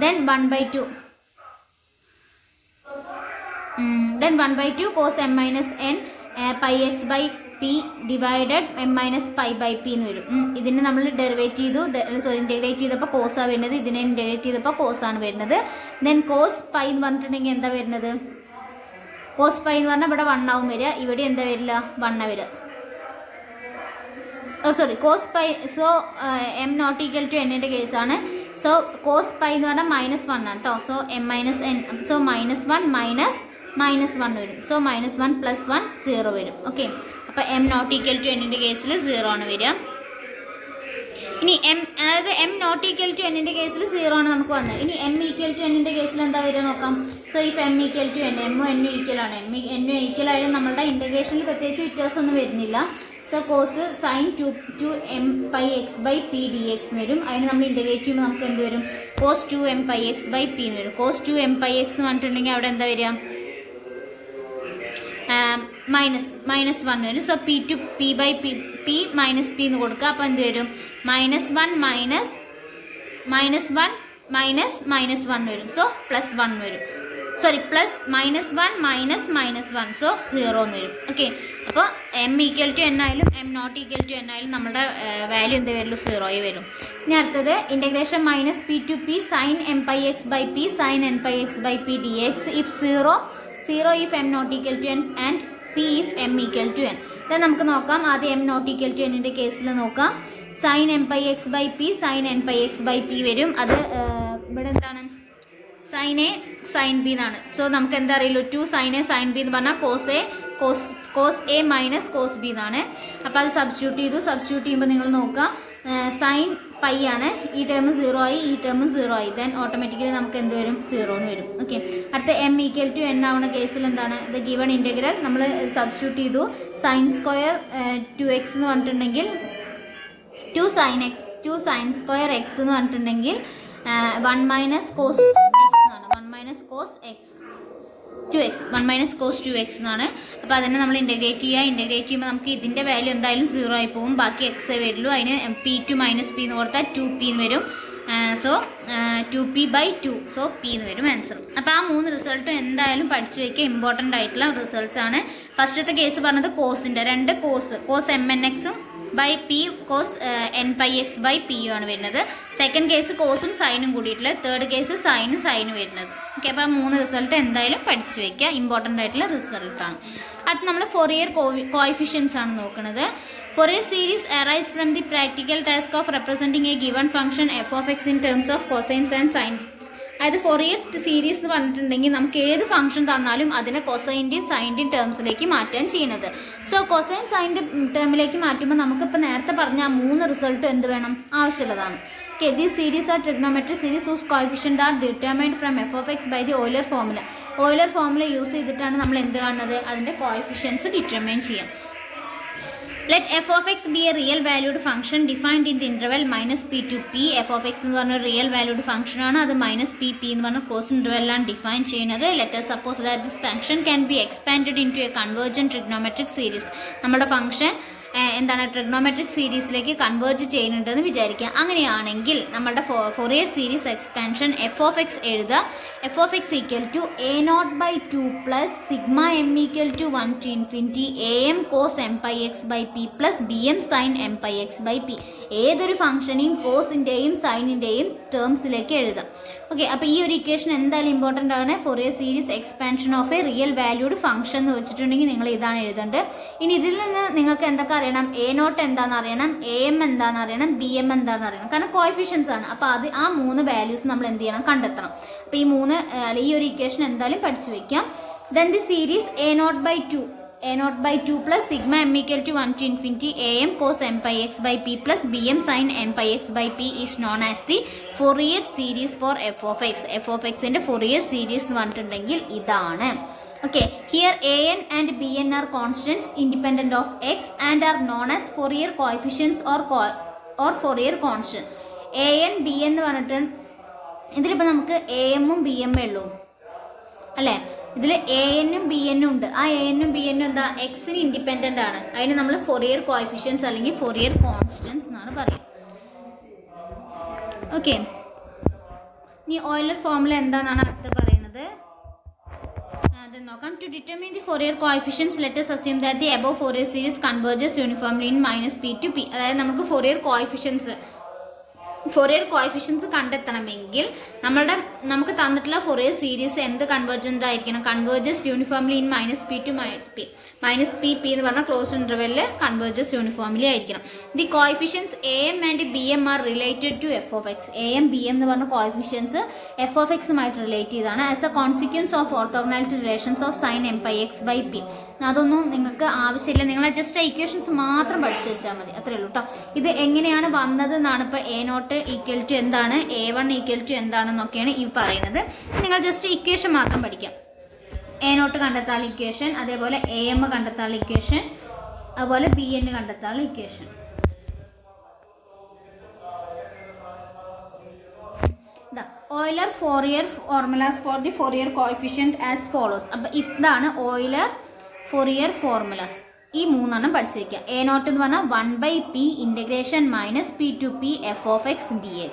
Then 1/2 cos M minus N pi X by P divided M minus pi by P എന്ന് വരും. ഇതിനെ നമ്മൾ ഡെറിവേറ്റ് ചെയ്തു, ഇൻ്റഗ്രേറ്റ് ചെയ്തപ്പോൾ കോസാണ് വരുന്നത്. ഇതിനെ ഇൻ്റഗ്രേറ്റ് ചെയ്തപ്പോൾ കോസാണ് വരുന്നത്. ദെൻ കോസ് പൈ എന്ന് പറഞ്ഞിട്ടുണ്ടെങ്കിൽ എന്താ വരുന്നത്? കോസ് പൈ എന്ന് പറഞ്ഞാൽ ഇവിടെ 1 ആവും വരിക. ഇവിടെ എന്താ വരില്ല? 1 വരിക. Cos pi. So m not equal to എന്നിൻ്റെ കേസാണ്. സോ കോസ് പൈ എന്ന് പറഞ്ഞാൽ -1 ആണ് കേട്ടോ. So M minus N. So -1 minus 1 വരും. സോ -1 + 1 0 വരും. ഓക്കെ, അപ്പോൾ എം നോട്ട് ഈക്വൽ ടു എന്നിൻ്റെ കേസിൽ 0 ആണ് വരിക. ഇനി എം, അതായത് എം നോട്ട് ഈക്വൽ ടു എന്നിൻ്റെ കേസിൽ 0 ആണ് നമുക്ക് വന്നത്. ഇനി എം ഈക്വൽ ടു എന്നിൻ്റെ കേസിൽ എന്താ വരിക നോക്കാം. So if M equal to N, എമ്മും എന്നും ഈക്വൽ ആണ്. എന്നും ഈക്വൽ ആയാലും നമ്മളുടെ ഇൻ്റഗ്രേഷനിൽ പ്രത്യേകിച്ച് വ്യത്യാസമൊന്നും വരുന്നില്ല. So cos sine 2 M pi X by P D X വരും. അതിന് നമ്മൾ ഇൻ്റഗ്രേറ്റ് ചെയ്യുമ്പോൾ നമുക്ക് എന്ത് വരും, cos 2 M pi X by P എന്ന് വരും. കോസ് 2 എം പൈ എക്സ് എന്ന് പറഞ്ഞിട്ടുണ്ടെങ്കിൽ അവിടെ എന്താ വരിക, -1 വരും. So P to P by P minus P എന്ന് കൊടുക്കുക. അപ്പോൾ എന്ത് വരും, -1 -1 വരും. സോ +1 വരും. സോറി +-1 സോ 0 എന്ന് വരും. ഓക്കെ, അപ്പോൾ എം ഈക്വൽ ടു എൻ ആയാലും M not equal to N ആയാലും നമ്മുടെ വാല്യൂ എന്ത് വരുള്ളൂ, 0 വരും. ഇനി അടുത്തത് integration -p to p sin m pi x by p sin n pi x by p dx if 0 if m not equal to n and p if m equal to n. then നമുക്ക് നോക്കാം. ആദ്യം m not equal to n ൻ്റെ കേസിൽ നോക്കാം. sin m pi x by p sin n pi x by p വരും. അത് ഇവിടെ എന്താണ്, sin a sin b എന്നാണ്. സോ നമുക്ക് എന്താ അറിയുള്ളൂ, 2 sin a sin b എന്ന് പറഞ്ഞാൽ cos a minus cos b എന്നാണ്. അപ്പോൾ അത് സബ്സ്റ്റിറ്റ്യൂട്ട് ചെയ്യുമ്പോൾ നിങ്ങൾ നോക്കുക, സൈൻ പൈ ആണ്, ഈ ടേം 0 ആയി, ഈ ടേമും 0 ആയി. ദെൻ ഓട്ടോമാറ്റിക്കലി നമുക്ക് എന്ത് വരും, 0 എന്ന് വരും. ഓക്കെ, അടുത്ത എം ഈക്വൽ ടു എൻ ആവുന്ന കേസിൽ എന്താണ്, ഇത് ഗിവൺ ഇൻ്റഗ്രൽ നമ്മൾ സബ്സ്റ്റിറ്റ്യൂട്ട് ചെയ്തു. സൈൻ സ്ക്വയർ 2x എന്ന് പറഞ്ഞിട്ടുണ്ടെങ്കിൽ 2 sin സ്ക്വയർ x എന്ന് പറഞ്ഞിട്ടുണ്ടെങ്കിൽ 1 മൈനസ് കോസ് എക്സ് എന്നാണ്. 1 minus cos X 2x 1 minus cos 2x എന്നാണ്. അപ്പോൾ അതിനെ നമ്മൾ ഇൻ്റഗ്രേറ്റ് ചെയ്യുമ്പോൾ നമുക്ക് ഇതിൻ്റെ വാല്യൂ എന്തായാലും 0 ആയി പോകും. ബാക്കി എക്സേ വരുള്ളൂ. അതിന് p2 മൈനസ് p എന്ന് കൊടുത്താൽ 2p എന്ന് വരും. സോ 2p/2 സോ p എന്ന് വരും ആൻസർ. അപ്പോൾ ആ 3 റിസൾട്ടും എന്തായാലും പഠിച്ചു വയ്ക്കുക, ഇമ്പോർട്ടൻ്റ് ആയിട്ടുള്ള റിസൾട്ട്സ് ആണ്. ഫസ്റ്റത്തെ കേസ് പറഞ്ഞത് കോസിൻ്റെ 2 കോസ് mnxും by P cos N pi X by p യു ആണ് വരുന്നത്. സെക്കൻഡ് കേസ് കോസും സൈനും കൂടിയിട്ടുള്ള, തേർഡ് കേസ് സൈന് വരുന്നത്. ഓക്കെ, അപ്പോൾ 3 റിസൾട്ട് എന്തായാലും പഠിച്ചു വയ്ക്കുക, ഇമ്പോർട്ടൻ്റ് ആയിട്ടുള്ള റിസൾട്ടാണ്. അടുത്ത് നമ്മൾ ഫോറിയർ കോഎഫിഷ്യൻസ് ആണ് നോക്കുന്നത്. Fourier series arise from the practical task of representing a given function f of x in terms of cosines and sines. അതായത് ഫോറിയർ സീരീസ് എന്ന് പറഞ്ഞിട്ടുണ്ടെങ്കിൽ നമുക്ക് ഏത് ഫംഗ്ഷൻ തന്നാലും അതിനെ കൊസൈൻ്റെയും സൈൻ്റെയും ടേംസിലേക്ക് മാറ്റാൻ ചെയ്യുന്നത്. സോ കൊസൈൻ സൈൻ്റെ ടേമിലേക്ക് മാറ്റുമ്പോൾ നമുക്കിപ്പോൾ നേരത്തെ പറഞ്ഞ ആ 3 റിസൾട്ട് എന്ത് വേണം, ആവശ്യമുള്ളതാണ്. Okay, these series are trigonometric series whose coefficient are determined from f of x by the Euler formula. Euler formula use ചെയ്തിട്ടാണ് നമ്മൾ എന്ത് കാണുന്നത്, അതിൻ്റെ കോഎഫിഷ്യൻസ് ഡിറ്റർമൈൻ ചെയ്യാം. Let f of x be a real valued function defined in the interval -p to p. f of x എന്ന് പറഞ്ഞ റിയൽ വാല്യൂഡ് ഫംഗ്ഷൻ ആണ്. അത് -p എന്ന് പറഞ്ഞ ക്ലോസ് ഇന്റർവെല്ലാണ് ഡിഫൈൻ ചെയ്യുന്നത്. Let us suppose that this function can be expanded into a convergent trigonometric series. നമ്മുടെ ഫംഗ്ഷൻ എന്താണ്, ട്രിഗ്നോമെട്രിക് സീരീസിലേക്ക് കൺവേർജ് ചെയ്യുന്നുണ്ടെന്ന് വിചാരിക്കുക. അങ്ങനെയാണെങ്കിൽ നമ്മളുടെ Fourier series expansion f of x എഴുതുക. F of X equal to a0/2 plus sigma m equal to 1 to infinity am cos m pi x by p plus bm sin m pi x by p. ഏതൊരു ഫംഗ്ഷനെയും കോസിൻ്റെയും സൈനിൻ്റെയും ടേംസിലേക്ക് എഴുതാം. ഓക്കെ, അപ്പോൾ ഈ ഒരു ഇക്വേഷൻ എന്തായാലും ഇമ്പോർട്ടൻ്റ് ആണ്. Fourier series expansion of A real valued function എന്ന് വെച്ചിട്ടുണ്ടെങ്കിൽ നിങ്ങൾ ഇതാണ് എഴുതേണ്ടത്. ഇനി ഇതിൽ നിന്ന് നിങ്ങൾക്ക് എന്തൊക്കെ അറിയണം, a0 എന്താണെന്ന് അറിയണം, am എന്താണെന്ന് അറിയണം, bm എന്താണെന്ന് അറിയണം. കാരണം കോഎഫിഷ്യൻസ് ആണ്. അപ്പോൾ അത് ആ 3 വാല്യൂസ് നമ്മൾ എന്ത് ചെയ്യണം, കണ്ടെത്തണം. അപ്പോൾ ഈ ഒരു ഇക്വേഷൻ എന്തായാലും പഠിച്ചു വയ്ക്കാം. Then the series a0/2 plus sigma m equal to 1 to infinity am cos m pi x by p plus bm sin n pi x by p is known as the Fourier series for f of x. f of x ന്റെ Fourier series എന്ന് പറഞ്ഞിട്ടുണ്ടെങ്കിൽ ഇതാണ്. Okay, here an and bn are constants independent of x and are known as Fourier coefficients or Fourier constant. an bn എന്ന് പറഞ്ഞിട്ട് ഇതിലിപ്പോൾ നമുക്ക് am-ഉം bm-ഉം ഉള്ളൂ അല്ലേ. ഇതിൽ an-ഉം bn-ഉം ഉണ്ട്. ആ an-ഉം bn-ഉം എന്താ, എക്സിന് ഇൻഡിപെൻഡൻ്റ് ആണ്. അതിന് നമ്മൾ ഫോറിയർ കോഎഫിഷ്യൻസ് അല്ലെങ്കിൽ ഫോറിയർ കോൺസ്റ്റൻസ് എന്നാണ് പറയുക. ഓക്കെ, ഇനി ഓയിലർ ഫോർമുല എന്താണെന്നാണ് അടുത്ത് പറയുന്നത്. അത് നോക്കാം. To determine the Fourier coefficients let us assume that the above Fourier series converges uniformly in -p to p. അതായത് നമുക്ക് ഫോറിയർ കോഎഫിഷ്യൻസ് ഫൊറിയർ കോഎഫിഷ്യൻസ് കണ്ടെത്തണമെങ്കിൽ നമുക്ക് തന്നിട്ടുള്ള ഫൊറിയർ സീരീസ് എന്ത് കൺവേർജൻ്റ് ആയിരിക്കണം? Converges uniformly in -p to p. -p എന്ന് പറഞ്ഞാൽ ക്ലോസ് ഇന്റർവെല്ലിൽ കൺവേർജസ് യൂണിഫോംലി ആയിരിക്കണം. The coefficients am and bm are related to f of x. am bm എന്ന് പറഞ്ഞ കോഎഫിഷ്യൻസ് f of x ആയിട്ട് റിലേറ്റ് ചെയ്താണ് as a consequence of orthogonality relations of sin mπx/p. അതൊന്നും നിങ്ങൾക്ക് ആവശ്യമില്ല, നിങ്ങൾ ജസ്റ്റ് ഇക്വേഷൻസ് മാത്രം പഠിച്ചു വെച്ചാൽ മതി, അത്രേ ഉള്ളൂ കേട്ടോ. ഇത് എങ്ങനെയാണ് വന്നത് എന്നാണ് ഇപ്പോൾ a0 ഈക്വൽ ടു എന്താണ്, a1 ഈക്വൽ ടു എന്താണെന്നൊക്കെയാണ് ഈ പറയുന്നത്. നിങ്ങൾ ജസ്റ്റ് ഇക്വേഷൻ മാത്രം പഠിക്കാം. a0 കണ്ടെത്താനുള്ള ഇക്വേഷൻ, അതേപോലെ am കണ്ടെത്താനുള്ള ഇക്വേഷൻ, അതുപോലെ bn കണ്ടെത്താനുള്ള equation. Euler Fourier formulas for the Fourier coefficient as follows. അപ്പം ഇതാണ് ഓയിലർ ഫോറിയർ ഫോർമുലാസ്. ഈ മൂന്നെണ്ണം പഠിച്ചിരിക്കുക. a0 എന്ന് പറഞ്ഞാൽ 1/p integration -p to p f of x dx.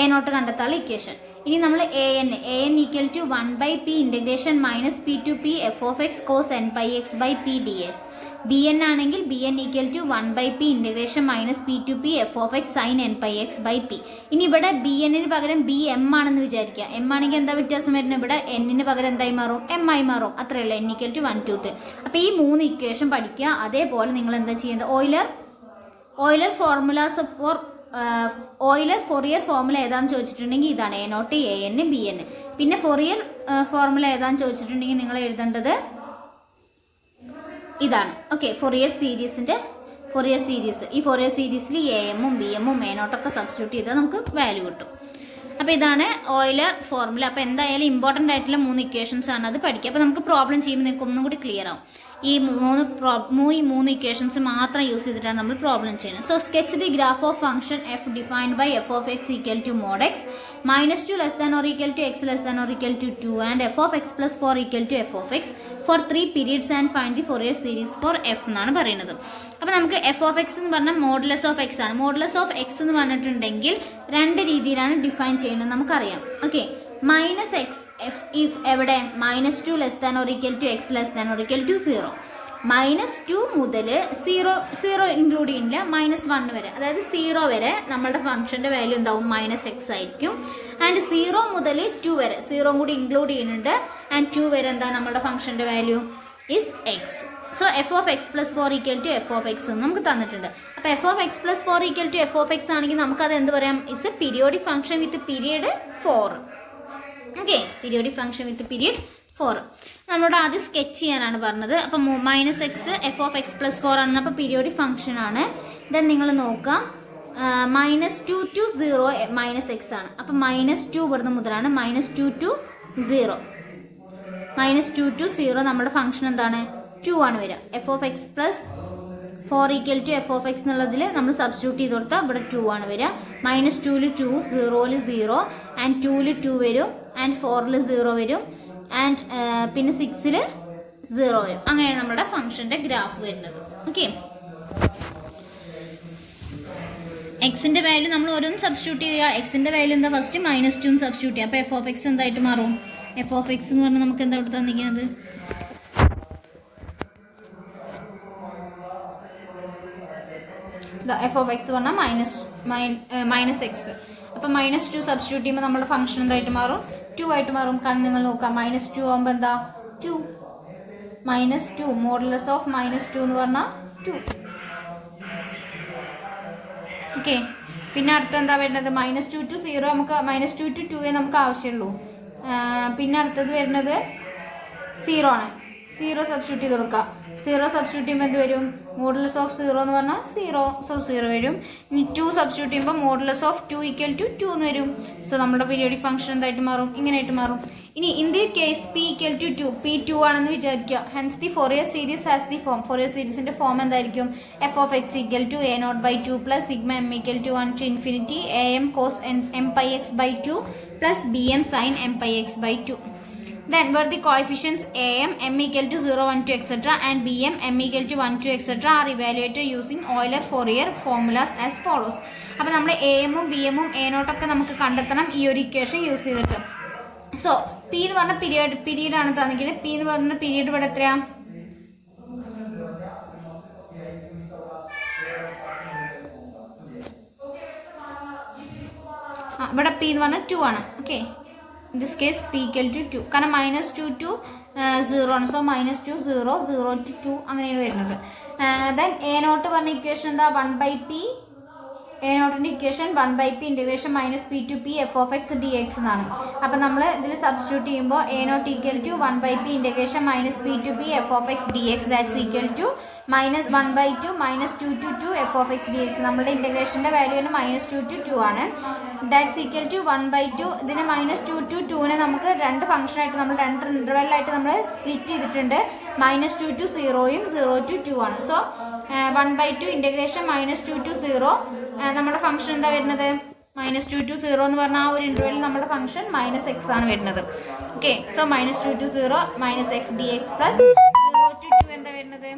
a0 കണ്ടെത്താനുള്ള ഇക്വേഷൻ. ഇനി നമ്മൾ an equal to 1/p integration -p to p f of x cos nπx/p dx. bn ആണെങ്കിൽ bn equal to 1/p integration -p to p f of x sin nπx/p. ഇനി ഇവിടെ bn പകരം bm ആണെന്ന് വിചാരിക്കുക. m ആണെങ്കിൽ എന്താ വ്യത്യാസം വരുന്നത്? ഇവിടെ n പകരം എന്തായി മാറും? m ആയി മാറും. അത്രയല്ല, n ഈക്വൽ ടു 1 2 3. അപ്പോൾ ഈ 3 ഇക്വേഷൻ പഠിക്കുക. അതേപോലെ നിങ്ങൾ എന്താ ചെയ്യുന്നത്? Euler formulas for Euler Fourier formula ഏതാണെന്ന് ചോദിച്ചിട്ടുണ്ടെങ്കിൽ ഇതാണ് a0 an bn. പിന്നെ ഫൊറിയർ ഫോർമുല ഏതാണെന്ന് ചോദിച്ചിട്ടുണ്ടെങ്കിൽ നിങ്ങൾ എഴുതേണ്ടത് ഇതാണ്. Okay, Fourier series. ഈ ഫൊറിയർ സീരീസിൽ am bm a0 ഒക്കെ സബ്സ്റ്റിറ്റ്യൂട്ട് ചെയ്താൽ നമുക്ക് വാല്യൂ കിട്ടും. അപ്പോൾ ഇതാണ് ഓയിലർ ഫോർമുല. അപ്പോൾ എന്തായാലും ഇമ്പോർട്ടൻ്റ് ആയിട്ടുള്ള 3 ഇക്വേഷൻസ് ആണ്, അത് പഠിക്കുക. അപ്പോൾ നമുക്ക് പ്രോബ്ലം ചെയ്യുമ്പോൾ നിങ്ങൾക്ക് ഒന്നും കൂടി ക്ലിയർ ആവും. ഈ മൂന്ന് ഇക്വേഷൻസ് മാത്രം യൂസ് ചെയ്തിട്ടാണ് നമ്മൾ പ്രോബ്ലം ചെയ്യുന്നത്. So sketch the graph of function f defined by f of x equal to mod x -2 less than or equal to x less than or equal to 2 and f of x plus 4 equal to f of x for 3 periods and find the Fourier series for f എന്നാണ് പറയുന്നത്. അപ്പോൾ നമുക്ക് f of x എന്ന് പറഞ്ഞാൽ മോഡുലസ് ഓഫ് x ആണ്. മോഡുലസ് ഓഫ് x എന്ന് പറഞ്ഞിട്ടുണ്ടെങ്കിൽ 2 രീതിയിലാണ് ഡിഫൈൻ ചെയ്യുന്നത് നമുക്കറിയാം. ഓക്കെ, -x if എവിടെ -2 less than or equal to x less than or equal to 0. -2 മുതൽ 0 ഇൻക്ലൂഡ് ചെയ്യുന്നില്ല, -1 വരെ, അതായത് 0 വരെ നമ്മളുടെ ഫംഗ്ഷൻ്റെ വാല്യൂ എന്താവും? -x ആയിരിക്കും. ആൻഡ് 0 മുതൽ 2 വരെ 0 കൂടി ഇൻക്ലൂഡ് ചെയ്യുന്നുണ്ട്. ആൻഡ് 2 വരെ എന്താ നമ്മളുടെ ഫംഗ്ഷൻ്റെ value is x. So f of x plus 4 equal to f of x നമുക്ക് തന്നിട്ടുണ്ട്. അപ്പോൾ f of x plus 4 equal to f of x ആണെങ്കിൽ നമുക്കത് എന്ത് പറയാം? It's a periodic function with period 4. Okay, periodic function with period 4 നമ്മളോട് ആദ്യം സ്കെച്ച് ചെയ്യാനാണ് പറഞ്ഞത്. അപ്പം -x f of x plus 4 ആണ്. അപ്പോൾ പീരിയോഡിക് ഫംഗ്ഷൻ ആണ്. ദെൻ നിങ്ങൾ നോക്കാം, -2 to 0 -x ആണ്. അപ്പം -2 ഇവിടുന്ന് മുതലാണ് -2 to 0. -2 to 0 നമ്മുടെ ഫംഗ്ഷൻ എന്താണ്? 2 ആണ് വരിക. f of x plus 4 equal to f of x എന്നുള്ളതിൽ നമ്മൾ സബ്സ്റ്റിറ്റ്യൂട്ട് ചെയ്ത് കൊടുത്താൽ ഇവിടെ 2 ആണ് വരിക. -2 2, 0 0, ആൻഡ് 2 2 വരും, ആൻഡ് 4 0 വരും, ആൻഡ് പിന്നെ 6 0 വരും. അങ്ങനെയാണ് നമ്മുടെ ഫംഗ്ഷൻ്റെ ഗ്രാഫ് വരുന്നത്. ഓക്കെ, എക്സിൻ്റെ വാല്യൂ നമ്മൾ ഓരോന്നും സബ്സ്റ്റിറ്റ്യൂട്ട് ചെയ്യുക. എക്സിൻ്റെ വാല്യൂ എന്താ? ഫസ്റ്റ് -2 സബ്സ്റ്റിറ്റ്യൂട്ട് ചെയ്യുക. അപ്പോൾ f of x എന്തായിട്ട് മാറും? f of x എന്ന് പറഞ്ഞാൽ നമുക്ക് എന്താ ഇവിടെ തന്നിരിക്കുന്നത്? f of x പറഞ്ഞാൽ -x. അപ്പം -2 സബ്സ്റ്റിറ്റ്യൂട്ട് ചെയ്യുമ്പോൾ നമ്മുടെ ഫംഗ്ഷൻ എന്തായിട്ട് മാറും? 2 ആയിട്ട് മാറും. കാരണം നിങ്ങൾ നോക്കാം, -2 ആകുമ്പോൾ എന്താ? 2 -2 മോഡുലസ് ഓഫ് -2 എന്ന് പറഞ്ഞാൽ 2. ഓക്കെ, പിന്നെ അടുത്ത എന്താ വരുന്നത്? -2 to 0 നമുക്ക് -2 to 2 നമുക്ക് ആവശ്യമുള്ളൂ. പിന്നെ അടുത്തത് വരുന്നത് 0 ആണ്. 0 സബ്സ്റ്റിറ്റ്യൂട്ട് ചെയ്ത് കൊടുക്കുക. 0 സബ്സ്റ്റിറ്റ്യൂട്ട് ചെയ്യുമ്പോൾ എന്ത് വരും? മോഡുലസ് ഓഫ് 0 എന്ന് പറഞ്ഞാൽ 0. സോ 0 വരും. ഇനി 2 സബ്സ്റ്റിറ്റ്യൂട്ട് ചെയ്യുമ്പോൾ മോഡുലസ് ഓഫ് 2 ഈക്വൽ ടു 2 എന്ന് വരും. സോ നമ്മുടെ പീരിയോഡിക് ഫംഗ്ഷൻ എന്തായിട്ട് മാറും? ഇങ്ങനെയായിട്ട് മാറും. ഇനി in the case p equal to 2, p 2 ആണെന്ന് വിചാരിക്കുക. Hence the Fourier series has the form. Fourier സീരീസിന്റെ ഫോം എന്തായിരിക്കും? f of x equal to a0/2 plus sigma m equal to 1 to infinity am cos nπx/2 plus bm sin nπx/2. Then where the coefficients am m equal to 0 1 to etc and bm m equal to 1 to etc are evaluated using Euler Fourier formulas as follows. അപ്പോൾ നമ്മൾ am ഉം bm ഉം a0 ഒക്കെ നമുക്ക് കണ്ടെത്തണം ഈ ഒരു ഇക്വേഷൻ യൂസ് ചെയ്തിട്ട്. സോ p എന്ന് പറഞ്ഞ പീരീഡ് ആണ് തന്നിരിക്കുന്നത്. p എന്ന് പറഞ്ഞ പീരീഡ് ഇവിടെ എത്രയാ? ഇവിടെ പി എന്ന് പറഞ്ഞാൽ 2 ആണ്. Okay, in this case P equal to 2, കാരണം -2 to 0 ആണ്. സോ -2 0 0 to 2 അങ്ങനെയാണ് വരുന്നത്. ദെൻ എ നോട്ട് പറഞ്ഞ ഇക്വേഷൻ എന്താ? 1/p എ നോട്ടിൻ്റെ equation 1/p integration -p to p f of x dx എന്നാണ്. അപ്പം നമ്മൾ ഇതിൽ സബ്സ്റ്റിറ്റ്യൂട്ട് ചെയ്യുമ്പോൾ A naught equal to 1/p integration -p to p f of x dx that's equal to -1/2 -2 to 2 f of x dx. നമ്മുടെ ഇൻറ്റഗ്രേഷൻ്റെ വാല്യൂ -2 to 2 ആണ്. That's equal to 1/2. ഇതിന് -2 to 2നെ നമുക്ക് രണ്ട് ഫംഗ്ഷനായിട്ട് നമ്മൾ രണ്ട് ഇൻ്റർവെല്ലായിട്ട് നമ്മൾ സ്പ്ലിറ്റ് ചെയ്തിട്ടുണ്ട്. -2 to 0യും 0 to 2 ആണ്. സോ 1/2 ഇൻറ്റഗ്രേഷൻ -2 to 0 നമ്മുടെ ഫംഗ്ഷൻ എന്താ വരുന്നത്? -2 to 0 എന്ന് പറഞ്ഞാൽ ആ ഒരു ഇൻ്റർവെല്ലിൽ നമ്മുടെ ഫംഗ്ഷൻ -x ആണ് വരുന്നത്. Okay, so -2 to 0 -x dx plus 0 to 2 എന്താ വരുന്നത്?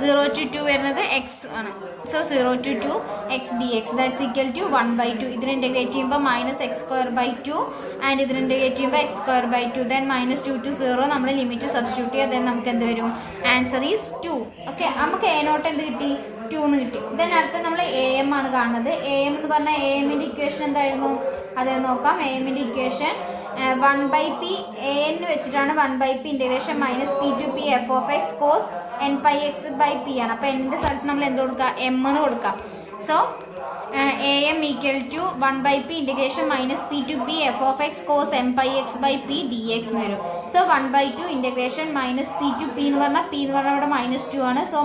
0 to 2 വരുന്നത് x ആണ്. So 0 to 2 x dx that's equal to 1/2. ഇതിനെ ഇൻറ്റഗ്രേറ്റ് ചെയ്യുമ്പോൾ -x²/2 ആൻഡ് ഇതിനെ ഇൻറ്റഗ്രേറ്റ് ചെയ്യുമ്പോൾ x²/2. ദെൻ -2 to 0 നമ്മൾ ലിമിറ്റ് സബ്സ്റ്റിറ്റ്യൂട്ട് ചെയ്യുക. ദെൻ നമുക്ക് എന്ത് വരും? Answer is 2. ഓക്കെ, നമുക്ക് എ നോട്ട് എന്ത് കിട്ടി? 2 എന്ന് കിട്ടി. ദെൻ അടുത്ത നമ്മൾ എ എം ആണ് കാണുന്നത്. എ എം എന്ന് പറഞ്ഞാൽ എ എമ്മിൻ്റെ ഇക്വേഷൻ എന്തായിരുന്നു? അത് നോക്കാം. എ എമ്മിൻ്റെ ഇക്വേഷൻ 1/p a n വെച്ചിട്ടാണ് 1/p integration -p to p f of x cos n/x/p ആണ്. അപ്പോൾ എന്നിൻ്റെ സ്ഥലത്ത് നമ്മൾ എന്ത് കൊടുക്കുക? m എന്ന് കൊടുക്കാം. So A M equal to 1/p integration -p to p f of x cos n/x/p dx എന്ന് വരും. So 1/2 integration -p to p എന്ന് പറഞ്ഞാൽ p എന്ന് പറഞ്ഞാൽ ഇവിടെ -2 ആണ്. സോ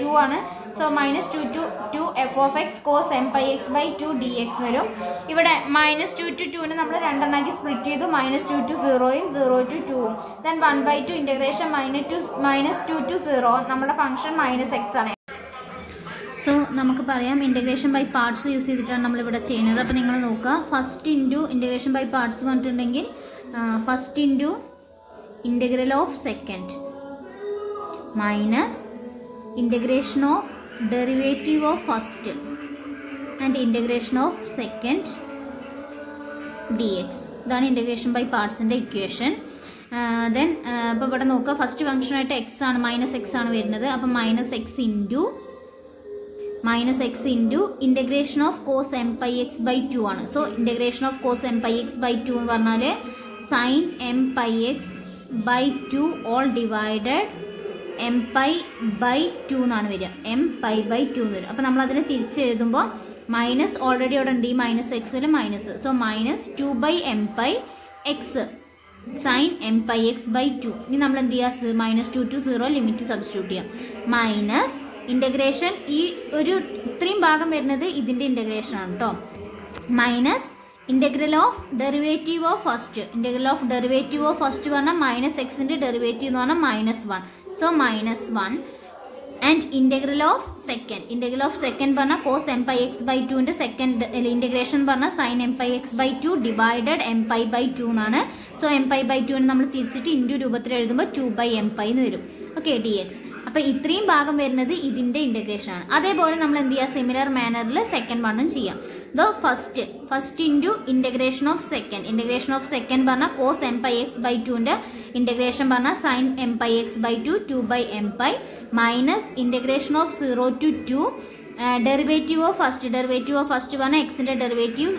2 ആണ്. So -2 to 2 f of x cos n/x/2 dx വരും. ഇവിടെ -2 to 2നെ നമ്മൾ രണ്ടെണ്ണാക്കി സ്പ്ലിറ്റ് ചെയ്തു. -2 to 0യും 0 to 2ഉം. ദെൻ 1/2 ഇൻറ്റഗ്രേഷൻ -2 to 0 നമ്മുടെ ഫംഗ്ഷൻ -x ആണ്. സോ നമുക്ക് പറയാം ഇൻറ്റഗ്രേഷൻ ബൈ പാർട്സ് യൂസ് ചെയ്തിട്ടാണ് നമ്മളിവിടെ ചെയ്യുന്നത്. അപ്പോൾ നിങ്ങൾ നോക്കുക, first into integration by parts പറഞ്ഞിട്ടുണ്ടെങ്കിൽ first into integral of second minus integration of derivative of first and integration of second dx. ഇതാണ് ഇൻറ്റഗ്രേഷൻ ബൈ പാർട്സിൻ്റെ ഇക്വേഷൻ. ദെൻ ഇപ്പോൾ ഇവിടെ നോക്കുക, ഫസ്റ്റ് ഫംഗ്ഷനായിട്ട് x ആണ് -x ആണ് വരുന്നത്. അപ്പം -x into integration of cos m/x/2 ആണ്. So integration of cos m/x/2 എന്ന് പറഞ്ഞാൽ sine m/x/2 all divided m/2 എന്നാണ് വരിക. m/2 എന്ന് വരും. അപ്പോൾ നമ്മൾ അതിനെ തിരിച്ചെഴുതുമ്പോൾ മൈനസ് ഓൾറെഡി അവിടെ ഉണ്ട്, ഈ -xൽ minus. So -2/m/x sign m/x/2. ഇനി നമ്മൾ എന്ത് ചെയ്യുക? -2 to 0 ലിമിറ്റ് സബ്സ്റ്റിറ്റ്യൂട്ട് ചെയ്യാം. മൈനസ് ഇൻറ്റഗ്രേഷൻ ഈ ഒരു ഇത്രയും ഭാഗം വരുന്നത് ഇതിൻ്റെ ഇൻറ്റഗ്രേഷൻ ആണ് കേട്ടോ. Minus integral of derivative of first. Integral of derivative of first പറഞ്ഞാൽ -xൻ്റെ ഡെറിവേറ്റീവ് എന്ന് പറഞ്ഞാൽ -1. So -1 and integral of second. Integral of second പറഞ്ഞാൽ കോസ് m/x/2ൻ്റെ സെക്കൻഡ് ഇൻറ്റഗ്രേഷൻ പറഞ്ഞാൽ സൈൻ m/x/2 ഡിവൈഡഡ് m/2 എന്നാണ്. സോ m/2നെ നമ്മൾ തിരിച്ചിട്ട് ഇൻറ്റു രൂപത്തിൽ എഴുതുമ്പോൾ 2/m എന്ന് വരും. Okay, dx. അപ്പോൾ ഇത്രയും ഭാഗം വരുന്നത് ഇതിൻ്റെ ഇൻറ്റഗ്രേഷൻ ആണ്. അതേപോലെ നമ്മൾ എന്ത് ചെയ്യുക? സിമിലർ മാനറിൽ സെക്കൻഡ് വണ്ണും ചെയ്യാം. Though first into integration of second. Integration of second പറഞ്ഞാൽ കോസ് m/x/2ൻ്റെ ഇൻറ്റഗ്രേഷൻ പറഞ്ഞാൽ sine m/x/2 2/m minus integration of 0 to 2 derivative of first. Derivative of first പറഞ്ഞാൽ എക്സിൻ്റെ derivative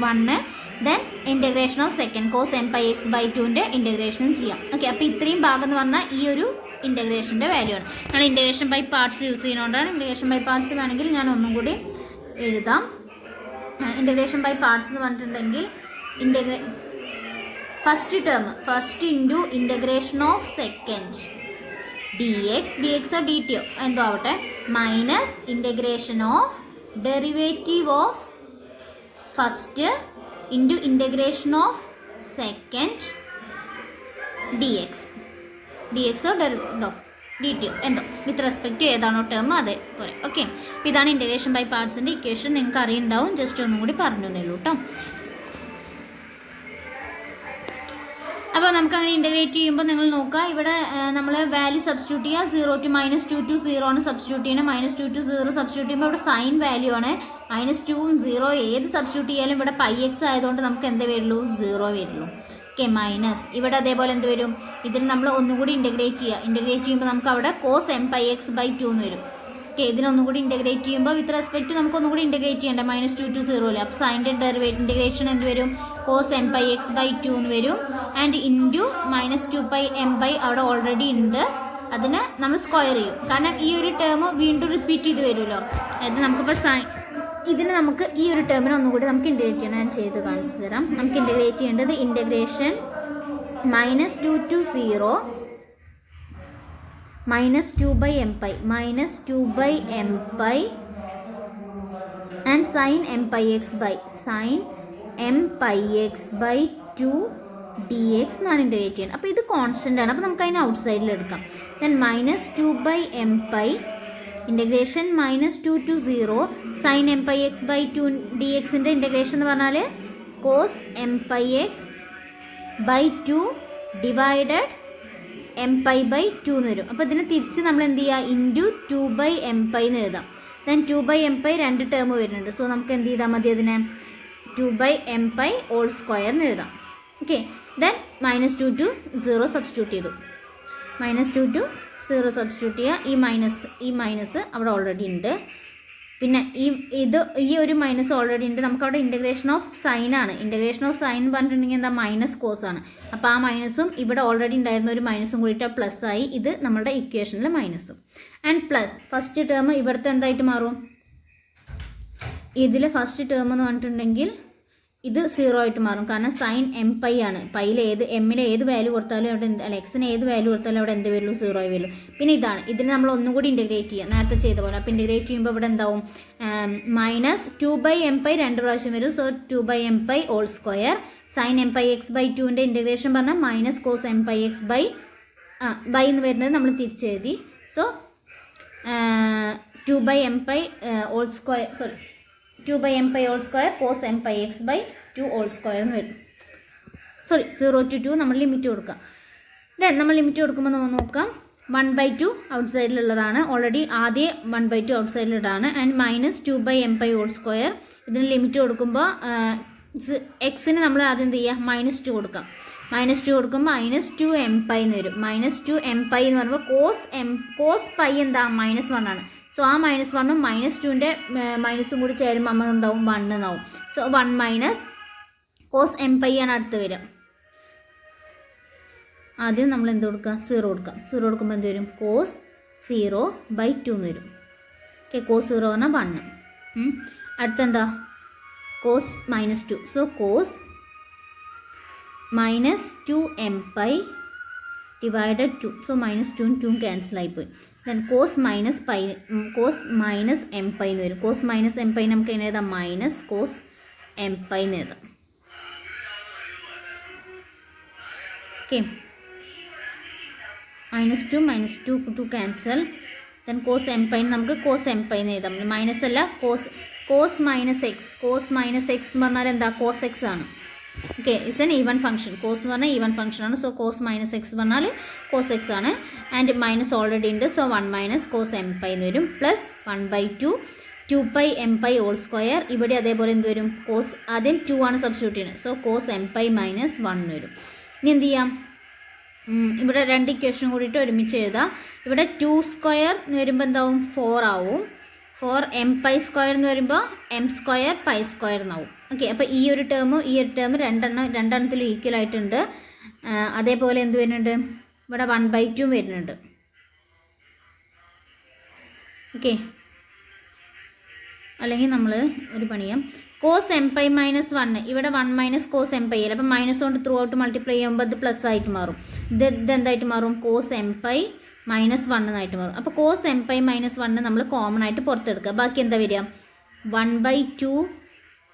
1. Then integration of second cos m/x/2ൻ്റെ ഇൻറ്റഗ്രേഷനും ചെയ്യാം. ഓക്കെ, അപ്പോൾ ഇത്രയും ഭാഗം എന്ന് പറഞ്ഞാൽ ഈ ഒരു ഇൻറ്റഗ്രേഷൻ്റെ വാല്യൂ ആണ്. നമ്മൾ ഇൻറ്റഗ്രേഷൻ ബൈ പാർട്സ് യൂസ് ചെയ്യുന്നതുകൊണ്ടാണ്. ഇൻറ്റഗ്രേഷൻ ബൈ പാർട്സ് വേണമെങ്കിൽ ഞാൻ ഒന്നും കൂടി എഴുതാം. ഇൻറ്റഗ്രേഷൻ ബൈ പാർട്സ് എന്ന് പറഞ്ഞിട്ടുണ്ടെങ്കിൽ first term first into integration of second dx ഓ dt ഓ എന്തോ ആവട്ടെ minus integration of derivative of first into integration of second dx ഓ dt ഓ എന്തോ വിത്ത് റെസ്പെക്റ്റ് ഏതാണോ ടേം അതേപോലെ. ഓക്കെ, അപ്പോൾ ഇതാണ് ഇൻറ്റഗ്രേഷൻ ബൈ പാർട്സിൻ്റെ ഇക്വേഷൻ. നിങ്ങൾക്ക് അറിയുണ്ടാവും, ജസ്റ്റ് ഒന്നും കൂടി പറഞ്ഞു തന്നേലൂ കേട്ടോ. അപ്പോൾ നമുക്ക് അങ്ങനെ ഇൻറ്റഗ്രേറ്റ് ചെയ്യുമ്പോൾ നിങ്ങൾ നോക്കുക, ഇവിടെ നമ്മൾ വാല്യൂ സബ്സ്റ്റിറ്റ്യൂട്ട് ചെയ്യുക. 0 to -2 to 0 ആണ് സബ്സ്റ്റിറ്റ്യൂട്ട് ചെയ്യുന്നത്. -2 to 0 സബ്സ്റ്റിറ്റ്യൂട്ട് ചെയ്യുമ്പോൾ ഇവിടെ സൈൻ വാല്യൂ ആണ്. -2ഉം 0 ഏത് സബ്സ്റ്റിറ്റ്യൂട്ട് ചെയ്യാലും ഇവിടെ πx ആയതുകൊണ്ട് നമുക്ക് എന്തേ വരുള്ളൂ? 0 വരുള്ളൂ. ഓക്കെ, മൈനസ് ഇവിടെ അതേപോലെ എന്ത് വരും? ഇതിന് നമ്മൾ ഒന്നുകൂടി ഇൻറ്റഗ്രേറ്റ് ചെയ്യുക. ഇൻറ്റഗ്രേറ്റ് ചെയ്യുമ്പോൾ നമുക്ക് അവിടെ കോസ് m/x/2 എന്ന് വരും. ഓക്കെ, ഇതിനൊന്നും കൂടി ഇൻറ്റഗ്രേറ്റ് ചെയ്യുമ്പോൾ വിത്ത് റെസ്പെക്ട് നമുക്കൊന്നും കൂടി ഇൻറ്റഗ്രേറ്റ് ചെയ്യേണ്ട -2 to 0 അല്ലേ. അപ്പോൾ സൈൻ്റെ ഡെറിവേറ്റീവ് ഇൻറ്റഗ്രേഷൻ എന്ത് വരും? cos mπx/2 എന്ന് വരും. ആൻഡ് ഇൻറ്റു -2πm അവിടെ ഓൾറെഡി ഉണ്ട്, അതിനെ നമ്മൾ സ്ക്വയർ ചെയ്യും. കാരണം ഈ ഒരു ടേം വീണ്ടും റിപ്പീറ്റ് ചെയ്ത് വരുമല്ലോ. അതായത് നമുക്കിപ്പോൾ ഇതിന് നമുക്ക് ഈ ഒരു ടേമിനെ ഒന്നുകൂടി നമുക്ക് ഇൻറ്റഗ്രേറ്റ് ചെയ്യണം. ഞാൻ ചെയ്ത് കാണിച്ചു തരാം. നമുക്ക് ഇൻറ്റഗ്രേറ്റ് ചെയ്യേണ്ടത് integration -2 to 0 -2πm and sin mπx/2 dx എന്നാണ് ഇൻറ്റഗ്രേറ്റ് ചെയ്യുന്നത്. അപ്പോൾ ഇത് കോൺസ്റ്റൻ്റ് ആണ്. അപ്പോൾ നമുക്ക് അതിനെ ഔട്ട് സൈഡിൽ എടുക്കാം. Then -2πm integration -2 to 0 sin mπx/2 dxൻ്റെ ഇൻറ്റഗ്രേഷൻ എന്ന് പറഞ്ഞാൽ cos mπx/2 ഡിവൈഡഡ് mπ/2 എന്ന് വരും. അപ്പോൾ ഇതിനെ തിരിച്ച് നമ്മൾ എന്ത് ചെയ്യുക? ഇൻറ്റു 2/mπ എന്ന് എഴുതാം. ദെൻ 2/mπ രണ്ട് ടേം വരുന്നുണ്ട്. സോ നമുക്ക് എന്ത് ചെയ്താൽ മതി? അതിനെ 2/mπ² എന്ന് എഴുതാം. ഓക്കെ, ദെൻ -2 to 0 സബ്സ്റ്റിറ്റ്യൂട്ട് ചെയ്തു. -2 to 0 സബ്സ്റ്റിറ്റ്യൂട്ട് ചെയ്യുക. ഈ മൈനസ് അവിടെ ഓൾറെഡി ഉണ്ട്. പിന്നെ ഈ ഒരു മൈനസ് ഓൾറെഡി ഉണ്ട്. നമുക്കവിടെ ഇൻറ്റഗ്രേഷൻ ഓഫ് സൈൻ ആണ്. ഇൻറ്റഗ്രേഷൻ ഓഫ് സൈൻ പറഞ്ഞിട്ടുണ്ടെങ്കിൽ എന്താ? മൈനസ് കോസ് ആണ്. അപ്പോൾ ആ മൈനസും ഇവിടെ ഓൾറെഡി ഉണ്ടായിരുന്ന ഒരു മൈനസും കൂടിയിട്ട് പ്ലസ് ആയി. ഇത് നമ്മുടെ ഇക്വേഷനിലെ മൈനസും. ആൻഡ് പ്ലസ് ഫസ്റ്റ് ടേം ഇവിടുത്തെ എന്തായിട്ട് മാറും? ഇതിലെ ഫസ്റ്റ് ടേം എന്ന് പറഞ്ഞിട്ടുണ്ടെങ്കിൽ ഇത് 0 ആയിട്ട് മാറും. കാരണം സൈൻ mπ ആണ്. എമ്മിലെ ഏത് വാല്യൂ കൊടുത്താലും അവിടെ അല്ല, എക്സിന് ഏത് വാല്യൂ കൊടുത്താലും അവിടെ എന്ത് വരുള്ളൂ? 0 ആയി വരുള്ളൂ. പിന്നെ ഇതാണ്, ഇതിന് നമ്മൾ ഒന്നും കൂടി ഇൻറ്റഗ്രേറ്റ് ചെയ്യുക, നേരത്തെ ചെയ്ത പോലെ. അപ്പോൾ ഇൻറ്റഗ്രേറ്റ് ചെയ്യുമ്പോൾ ഇവിടെ എന്താവും? -2/mπ രണ്ട് പ്രാവശ്യം വരും. സോ 2/mπ² sin mπx/2ൻ്റെ ഇൻറ്റഗ്രേഷൻ പറഞ്ഞാൽ -cos mπx/by എന്ന് വരുന്നത് നമ്മൾ തിരിച്ചെഴുതി. സോ 2/mπ² cos mπx/2² എന്ന് വരും. 0 to 2 നമ്മൾ ലിമിറ്റ് കൊടുക്കാം. ദെൻ നമ്മൾ ലിമിറ്റ് കൊടുക്കുമ്പോൾ നമ്മൾ നോക്കാം 1/2 ഔട്ട് സൈഡിലുള്ളതാണ്. ഓൾറെഡി ആദ്യം 1/2 ഔട്ട് സൈഡിലുള്ളതാണ്. ആൻഡ് -2/mπ² ഇതിന് ലിമിറ്റ് കൊടുക്കുമ്പോൾ എക്സിന് നമ്മൾ ആദ്യം എന്ത് ചെയ്യുക? -2 കൊടുക്കാം. -2 കൊടുക്കുമ്പോൾ -2mπ എന്ന് വരും. -2mπ എന്ന് പറയുമ്പോൾ cos π എന്താ? -1 ആണ്. സോ ആ -1ഉം -2ൻ്റെ മൈനസും കൂടി ചേരുമ്പോൾ നമ്മൾ എന്താവും? 1 എന്നാവും. സോ 1 - cos mπ ആണ് അടുത്ത് വരിക. ആദ്യം നമ്മൾ എന്ത് കൊടുക്കുക? 0 കൊടുക്കാം. 0 കൊടുക്കുമ്പോൾ എന്ത് വരും? cos 0/2 എന്ന് വരും. ഓക്കെ, cos 0 പറഞ്ഞാൽ 1. അടുത്തെന്താ? cos -2. So cos -2mπ divided 2. So -2 ഉം 2 ക്യാൻസൽ ആയിപ്പോയി. ദെൻ cos -mπ എന്ന് വരും. cos -mπ നമുക്ക് എങ്ങനെ എഴുതാം? -cos mπ എന്ന് എഴുതാം. Okay, -2 cancel. Then cos mπ നമുക്ക് cos mπ എന്ന് എഴുതാം. മൈനസ് അല്ല, cos -x. cos -x എന്ന് പറഞ്ഞാൽ എന്താ? cos x ആണ്. Okay, it's an even function. Cos എന്ന് പറഞ്ഞാൽ ഈവൻ ഫംഗ്ഷൻ ആണ്. സോ cos -x പറഞ്ഞാൽ cos x ആണ്. ആൻഡ് മൈനസ് ഓൾറെഡി ഉണ്ട്. സോ 1 - cos mπ എന്ന് വരും. പ്ലസ് 1/2 2πmπ² ഇവിടെ അതേപോലെ എന്ത് വരും? ആദ്യം 2 ആണ് സബ്സ്റ്റിറ്റ്യൂട്ട് ചെയ്യുന്നത്. സോ cos mπ - 1 എന്ന് വരും. ഇനി എന്ത് ചെയ്യാം? ഇവിടെ രണ്ട് ഇക്വേഷൻ കൂടിയിട്ട് ഒരുമിച്ച് എഴുതാം. ഇവിടെ 2² എന്ന് വരുമ്പോൾ എന്താവും? 4 ആവും. 4mπ² എന്ന് വരുമ്പോൾ m² π² എന്നാവും. ഓക്കെ, അപ്പോൾ ഈ ഒരു ടേമും രണ്ടെണ്ണത്തിലും ഈക്വൽ ആയിട്ടുണ്ട്. അതേപോലെ എന്ത് വരുന്നുണ്ട്? ഇവിടെ 1/2 വരുന്നുണ്ട്. ഓക്കെ, അല്ലെങ്കിൽ നമ്മൾ ഒരു പണിയാം. cos mπ - 1 ഇവിടെ 1 - cos mπ അല്ല. അപ്പം മൈനസ് കൊണ്ട് ത്രൂ ഔട്ട് മൾട്ടിപ്ലൈ ചെയ്യുമ്പോൾ ഇത് പ്ലസ് ആയിട്ട് മാറും. ഇതെന്തായിട്ട് മാറും? cos mπ - 1 എന്നായിട്ട് മാറും. അപ്പോൾ cos mπ - 1 നമ്മൾ കോമൺ ആയിട്ട് പുറത്തെടുക്കുക. ബാക്കി എന്താ വരിക? 1/2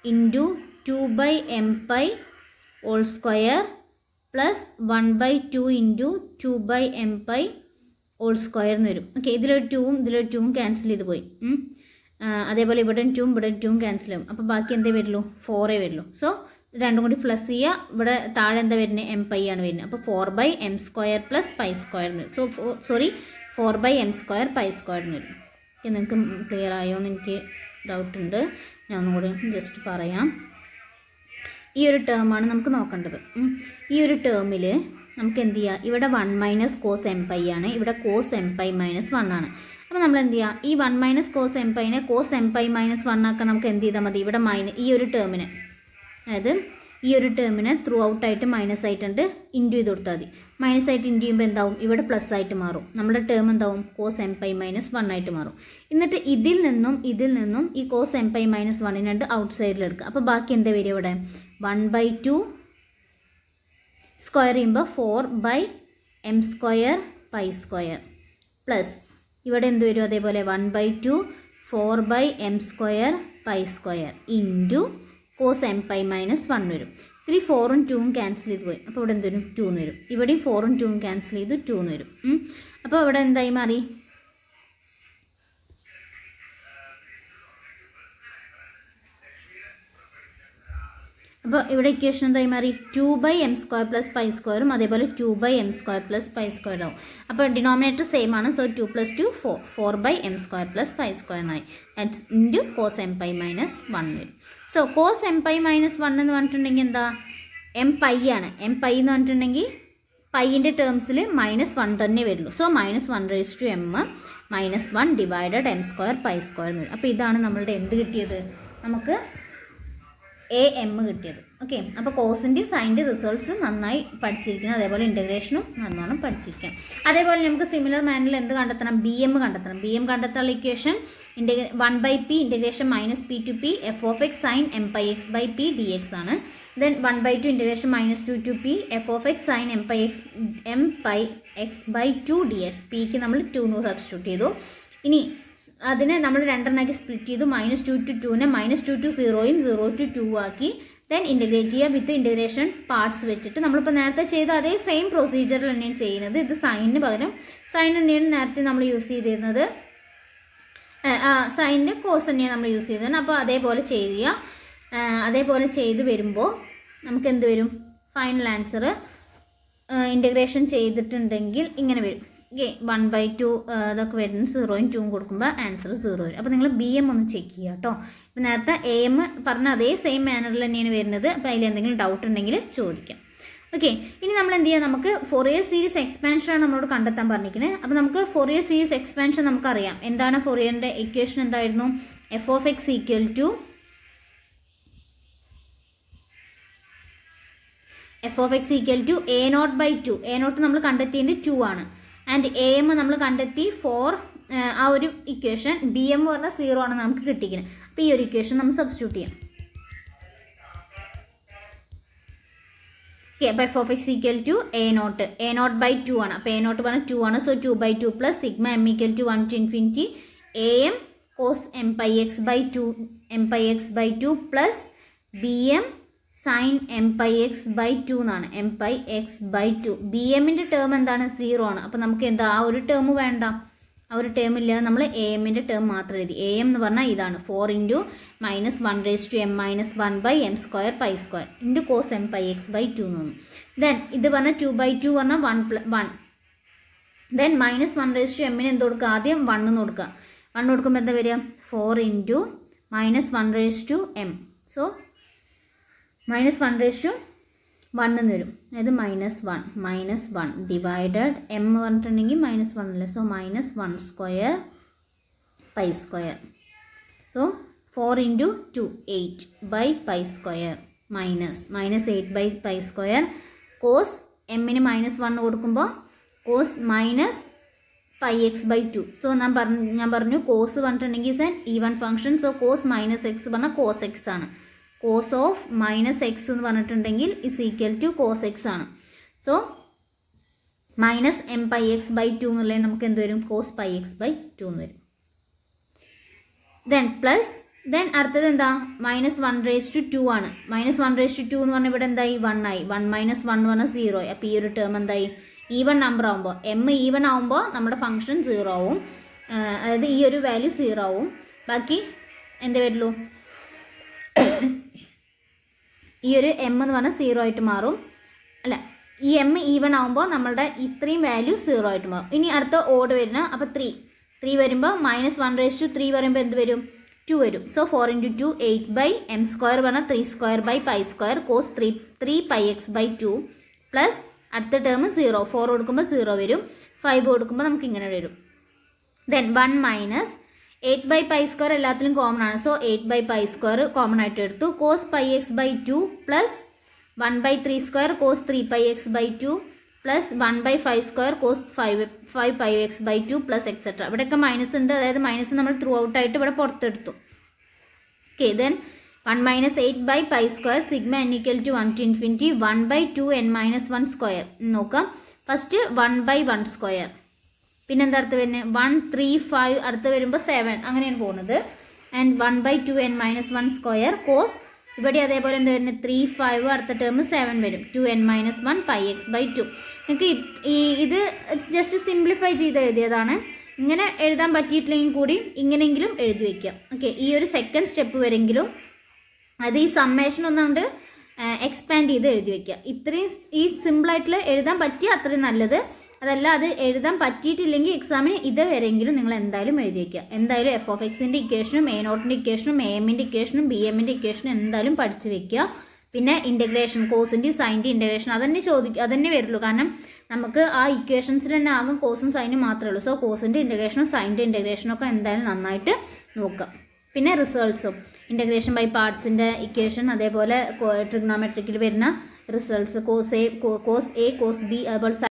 into 2/mπ² plus 1/2 into 2/mπ² എന്ന് വരും. ഓക്കെ, ഇതിലൊരു 2ഉം ഇതിലൊരു 2ഉം ക്യാൻസൽ ചെയ്ത് പോയി. അതേപോലെ ഇവിടെ 2ഉം ഇവിടെ 2ഉം ക്യാൻസൽ ആവും. അപ്പോൾ ബാക്കി എന്തേ വരുള്ളൂ? 4 വരുള്ളൂ. സോ രണ്ടും കൂടി പ്ലസ് ചെയ്യുക. ഇവിടെ താഴെ എന്താ വരുന്നത്? mπ ആണ് വരുന്നത്. അപ്പോൾ 4/m² പ്ലസ് π² എന്ന് വരും. 4/m² π² എന്ന് വരും. ഓക്കെ, നിങ്ങൾക്ക് ക്ലിയർ ആയോ എന്ന് എനിക്ക് ഡൗട്ടുണ്ട്. ഞാൻ ഒന്നും കൂടി ജസ്റ്റ് പറയാം. ഈ ഒരു ടേമാണ് നമുക്ക് നോക്കേണ്ടത്. ഈ ഒരു ടേമിൽ നമുക്ക് എന്ത് ചെയ്യുക? ഇവിടെ 1 - cos mπ ആണ്. ഇവിടെ cos mπ - 1 ആണ്. അപ്പോൾ നമ്മൾ എന്ത് ചെയ്യുക, ഈ 1 മൈനസ് കോസ് എം പൈനെ കോസ് എം പൈ മൈനസ് 1 ആക്കാൻ നമുക്ക് എന്ത് ചെയ്താൽ മതി, ഇവിടെ ഈ ഒരു ടേമിന്, അതായത് ഈ ഒരു ടേമിന് ത്രൂ ഔട്ടായിട്ട് മൈനസ് ആയിട്ടുണ്ട് ഇൻറ്റു ചെയ്ത് കൊടുത്താൽ മതി. മൈനസ് ആയിട്ട് ഇൻറ്റു ചെയ്യുമ്പോൾ എന്താവും, ഇവിടെ പ്ലസ് ആയിട്ട് മാറും. നമ്മുടെ ടേം എന്താവും, കോസ് എം പൈ മൈനസ് 1 ആയിട്ട് മാറും. എന്നിട്ട് ഇതിൽ നിന്നും ഈ cos M pi minus 1 out സൈഡിലെടുക്കുക. അപ്പോൾ ബാക്കി എന്താ വരിക, ഇവിടെ 1/2 സ്ക്വയർ ചെയ്യുമ്പോൾ 4/m² π² പ്ലസ് ഇവിടെ എന്ത് വരും, അതേപോലെ 1/2 4/m² π² into cos M pi minus 1 വരും. ഇതിൽ 4ഉം 2ഉം ക്യാൻസൽ ചെയ്ത് പോയി. അപ്പോൾ ഇവിടെ എന്ത് വരും, 2 വരും. ഇവിടെയും 4ഉം 2ഉം ക്യാൻസൽ ചെയ്ത് 2 വരും. അപ്പോൾ ഇവിടെ എന്തായി മാറി, അപ്പോൾ ഇവിടെ ഇക്വേഷൻ എന്തായി മാറി, 2/m² + π²ഉം അതേപോലെ 2/m² + π² ആവും. അപ്പോൾ ഡിനോമിനേറ്റർ സെയിം ആണ്. സോ 2 + 2 4/m² + π² ആയി. That's into cos M pi minus 1 വരും. So cos M pi minus 1 എന്ന് പറഞ്ഞിട്ടുണ്ടെങ്കിൽ എന്താ, എം പൈ ആണ്. എം പൈ എന്ന് പറഞ്ഞിട്ടുണ്ടെങ്കിൽ പൈൻ്റെ ടേംസിൽ -1 തന്നെ വരുള്ളൂ. സോ -1/m -1 ഡിവൈഡഡ് m² π² എന്ന് വരും. അപ്പോൾ ഇതാണ് നമ്മളുടെ എന്ത് കിട്ടിയത്, നമുക്ക് AM കിട്ടിയത്. ഓക്കെ, അപ്പോൾ കോസിൻ്റെ സൈൻ്റെ റിസൾട്ട്സ് നന്നായി പഠിച്ചിരിക്കണം. അതേപോലെ ഇൻ്റഗ്രേഷനും നല്ലോണം പഠിച്ചിരിക്കാം. അതേപോലെ നമുക്ക് സിമിലർ മാനറിൽ എന്ത് കണ്ടെത്തണം, BM കണ്ടെത്തണം. BM കണ്ടെത്താനുള്ള equation 1/p integration -p to p f(x) sin m(πx/p) dx ആണ്. Then 1/2 integration -2 to p f(x) sin m(πx/2) dx. പിക്ക് നമ്മൾ 2 സബ്സ്റ്റിറ്റ്യൂട്ട് ചെയ്തു. ഇനി അതിനെ നമ്മൾ രണ്ടെണ്ണാക്കി സ്പ്ലിറ്റ് ചെയ്തു. -2 to 2നെ -2 to 0യും 0 to 2 ആക്കി. ദെൻ ഇൻ്റഗ്രേറ്റ് ചെയ്യുക വിത്ത് ഇൻ്റഗ്രേഷൻ പാർട്സ് വെച്ചിട്ട്. നമ്മളിപ്പോൾ നേരത്തെ ചെയ്ത അതേ സെയിം പ്രൊസീജിയറിൽ തന്നെയാണ് ചെയ്യുന്നത്. ഇത് സൈനിന് പകരം സൈൻ തന്നെയാണ് നേരത്തെ നമ്മൾ യൂസ് ചെയ്തിരുന്നത്. സൈനിൻ്റെ കോസ് തന്നെയാണ് നമ്മൾ യൂസ് ചെയ്തത്. അപ്പോൾ അതേപോലെ ചെയ്യുക. അതേപോലെ ചെയ്ത് വരുമ്പോൾ നമുക്ക് എന്ത് വരും, ഫൈനൽ ആൻസർ ഇൻ്റഗ്രേഷൻ ചെയ്തിട്ടുണ്ടെങ്കിൽ ഇങ്ങനെ വരും. 1/2 ഇതൊക്കെ വരുന്നത് 0യും 2ഉം കൊടുക്കുമ്പോൾ ആൻസർ 0 വരും. അപ്പോൾ നിങ്ങൾ BM ഒന്ന് ചെക്ക് ചെയ്യുക കേട്ടോ. ഇപ്പോൾ നേരത്തെ AM പറഞ്ഞ അതേ സെയിം മാനറിൽ തന്നെയാണ് വരുന്നത്. അപ്പോൾ അതിൽ എന്തെങ്കിലും ഡൗട്ട് ഉണ്ടെങ്കിൽ ചോദിക്കാം. ഓക്കെ, ഇനി നമ്മൾ എന്ത് ചെയ്യുക, നമുക്ക് ഫോറിയർ സീരീസ് എക്സ്പാൻഷനാണ് നമ്മളോട് കണ്ടെത്താൻ പറഞ്ഞിരിക്കുന്നത്. അപ്പോൾ നമുക്ക് ഫോറിയർ സീരീസ് എക്സ്പാൻഷൻ നമുക്കറിയാം. എന്താണ് ഫോറിയറിൻ്റെ ഇക്വേഷൻ എന്തായിരുന്നു, f(x) = f(x) = a0/2. a0 നമ്മൾ കണ്ടെത്തിയതിൻ്റെ 2 ആണ്. ആൻഡ് AM നമ്മൾ കണ്ടെത്തി 4. ആ ഒരു ഇക്വേഷൻ BM പറഞ്ഞാൽ 0 ആണ് നമുക്ക് കിട്ടിക്കുന്നത്. അപ്പോൾ ഈ ഒരു ഇക്വേഷൻ നമ്മൾ സബ്സ്റ്റിറ്റ്യൂട്ട് ചെയ്യാം. ഓക്കെ, അപ്പോൾ f(x) = a0/2 ആണ്. അപ്പോൾ a0 പറഞ്ഞാൽ 2 ആണ്. So 2/2 + σ m = 1 to ∞ AM cos m(πx/2) plus BM sin m(πx/2) എന്നാണ്. m(πx/2). BMൻ്റെ ടേം എന്താണ്, 0 ആണ്. അപ്പോൾ നമുക്ക് എന്താ, ആ ഒരു ടേം വേണ്ട, ആ ഒരു ടേം ഇല്ലാതെ നമ്മൾ AMൻ്റെ ടേം മാത്രം എഴുതി. AM എന്ന് പറഞ്ഞാൽ ഇതാണ് 4 × -1/m - 1/m² π² into cos m(πx/2) എന്ന് പറഞ്ഞു. ദെൻ ഇത് പറഞ്ഞാൽ 2/2 പറഞ്ഞാൽ 1. ദെൻ -1/m എന്ത് കൊടുക്കുക, ആദ്യം 1 എന്ന് കൊടുക്കുക. 1 കൊടുക്കുമ്പോൾ എന്താ വരിക, 4 × -1/m. സോ -1/1 എന്ന് വരും. അതായത് -1 ഡിവൈഡഡ് m പറഞ്ഞിട്ടുണ്ടെങ്കിൽ -1 അല്ലേ. സോ -1² π². സോ 4 × 2 8/π² -8/π². കോസ് എമ്മിന് -1 കൊടുക്കുമ്പോൾ കോസ് -πx/2. സോ ഞാൻ പറഞ്ഞു കോസ് പറഞ്ഞിട്ടുണ്ടെങ്കിൽ is an even function. So cos -x പറഞ്ഞാൽ കോസ് x ആണ്. കോസ് ഓഫ് -x എന്ന് പറഞ്ഞിട്ടുണ്ടെങ്കിൽ is equal to cos x ആണ്. സോ -m(πx/2) എന്നുള്ളത് നമുക്ക് എന്ത് വരും, കോസ് πx/2 എന്ന് വരും. ദെൻ അടുത്തത് എന്താ, -1/2 ആണ്. -1/2 എന്ന് പറഞ്ഞാൽ ഇവിടെ എന്തായി, 1 ആയി. 1 - 1 എന്ന് പറഞ്ഞാൽ 0 ആയി. അപ്പോൾ ഈ ഒരു ടേം എന്തായി, ഈവൺ നമ്പർ ആകുമ്പോൾ m ഈവൺ ആകുമ്പോൾ നമ്മുടെ ഫംഗ്ഷൻ 0 ആവും. അതായത് ഈ ഒരു വാല്യൂ 0 ആവും. ബാക്കി എന്താ വരുള്ളൂ, ഈ ഒരു m എന്ന് പറഞ്ഞാൽ 0 ആയിട്ട് മാറും. അല്ല, ഈ m ഈവൺ ആകുമ്പോൾ നമ്മളുടെ ഇത്രയും വാല്യൂ 0 ആയിട്ട് മാറും. ഇനി അടുത്ത ഓഡ് വരുന്ന, അപ്പോൾ 3 വരുമ്പോൾ -1/3 വരുമ്പോൾ എന്ത് വരും, 2 വരും. സോ 4 × 2 8/m² പറഞ്ഞാൽ 3² കോസ് 3πx/2 പ്ലസ് അടുത്ത ടേം 0. 4 കൊടുക്കുമ്പോൾ 0 വരും. 5 കൊടുക്കുമ്പോൾ നമുക്ക് ഇങ്ങനെ വരും. ദെൻ 1 മൈനസ് 8/π² എല്ലാത്തിലും കോമൺ ആണ്. സോ 8/π² കോമൺ ആയിട്ട് എടുത്തു. cos πx/2 plus 1/3² cos 3πx/2 plus 1/5² cos 5πx/2 plus etcetera. ഇവിടെയൊക്കെ മൈനസ് ഉണ്ട്, അതായത് മൈനസ് നമ്മൾ ത്രൂ ഔട്ട് ആയിട്ട് ഇവിടെ പുറത്തെടുത്തു. Okay, then 1 minus 8/π² sigma n equal to 1 to infinity 1/2n-1² നോക്കാം. ഫസ്റ്റ് 1/1², പിന്നെ എന്താ അടുത്ത് വരുന്നത് 1 3 5, അടുത്ത് വരുമ്പോൾ 7, അങ്ങനെയാണ് പോകുന്നത്. ആൻഡ് 1/2n-1² കോസ് ഇവിടെ അതേപോലെ എന്താ വരുന്നത് 3 5, അടുത്ത ടേം 7 വരും. 2n-1 πx/2. നിങ്ങൾക്ക് ഇത് ജസ്റ്റ് സിംപ്ലിഫൈ ചെയ്ത് എഴുതിയതാണ്. ഇങ്ങനെ എഴുതാൻ പറ്റിയിട്ടില്ലെങ്കിൽ കൂടി ഇങ്ങനെയെങ്കിലും എഴുതി വയ്ക്കുക. ഓക്കെ, ഈ ഒരു സെക്കൻഡ് സ്റ്റെപ്പ് വരെങ്കിലും അത് ഈ സമ്മേഷൻ ഒന്നുകൊണ്ട് എക്സ്പാൻഡ് ചെയ്ത് എഴുതി വയ്ക്കുക. ഇത്രയും ഈ സിമ്പിളായിട്ടുള്ള എഴുതാൻ പറ്റിയ അത്രയും നല്ലത്. അതല്ല, അത് എഴുതാൻ പറ്റിയിട്ടില്ലെങ്കിൽ എക്സാമിന് ഇതുവരെയെങ്കിലും നിങ്ങൾ എന്തായാലും എഴുതി വയ്ക്കുക. എന്തായാലും f(x)ൻ്റെ ഇക്വേഷനും a0ൻ്റെ ഇക്വേഷനും am-ൻ്റെ ഇക്വേഷനും bm-ൻ്റെ ഇക്വേഷനും എന്തായാലും പഠിച്ചു വെക്കുക. പിന്നെ ഇൻ്റഗ്രേഷൻ, കോസിൻ്റെ സൈൻ്റെ ഇൻ്റഗ്രേഷൻ അതന്നെ വരുള്ളൂ. കാരണം നമുക്ക് ആ ഇക്വേഷൻസിൽ തന്നെ ആകും കോസും സൈനും മാത്രമേ ഉള്ളൂ. സോ കോസിൻ്റെ ഇൻ്റഗ്രേഷനും സൈൻ്റെ ഇൻ്റഗ്രേഷനും ഒക്കെ എന്തായാലും നന്നായിട്ട് നോക്കുക. പിന്നെ റിസൾട്ട്സും ഇൻ്റഗ്രേഷൻ ബൈ പാർട്സിൻ്റെ ഇക്വേഷൻ, അതേപോലെ ട്രിഗ്നോമെട്രിക്കിൽ വരുന്ന results cos A cos B, അതുപോലെ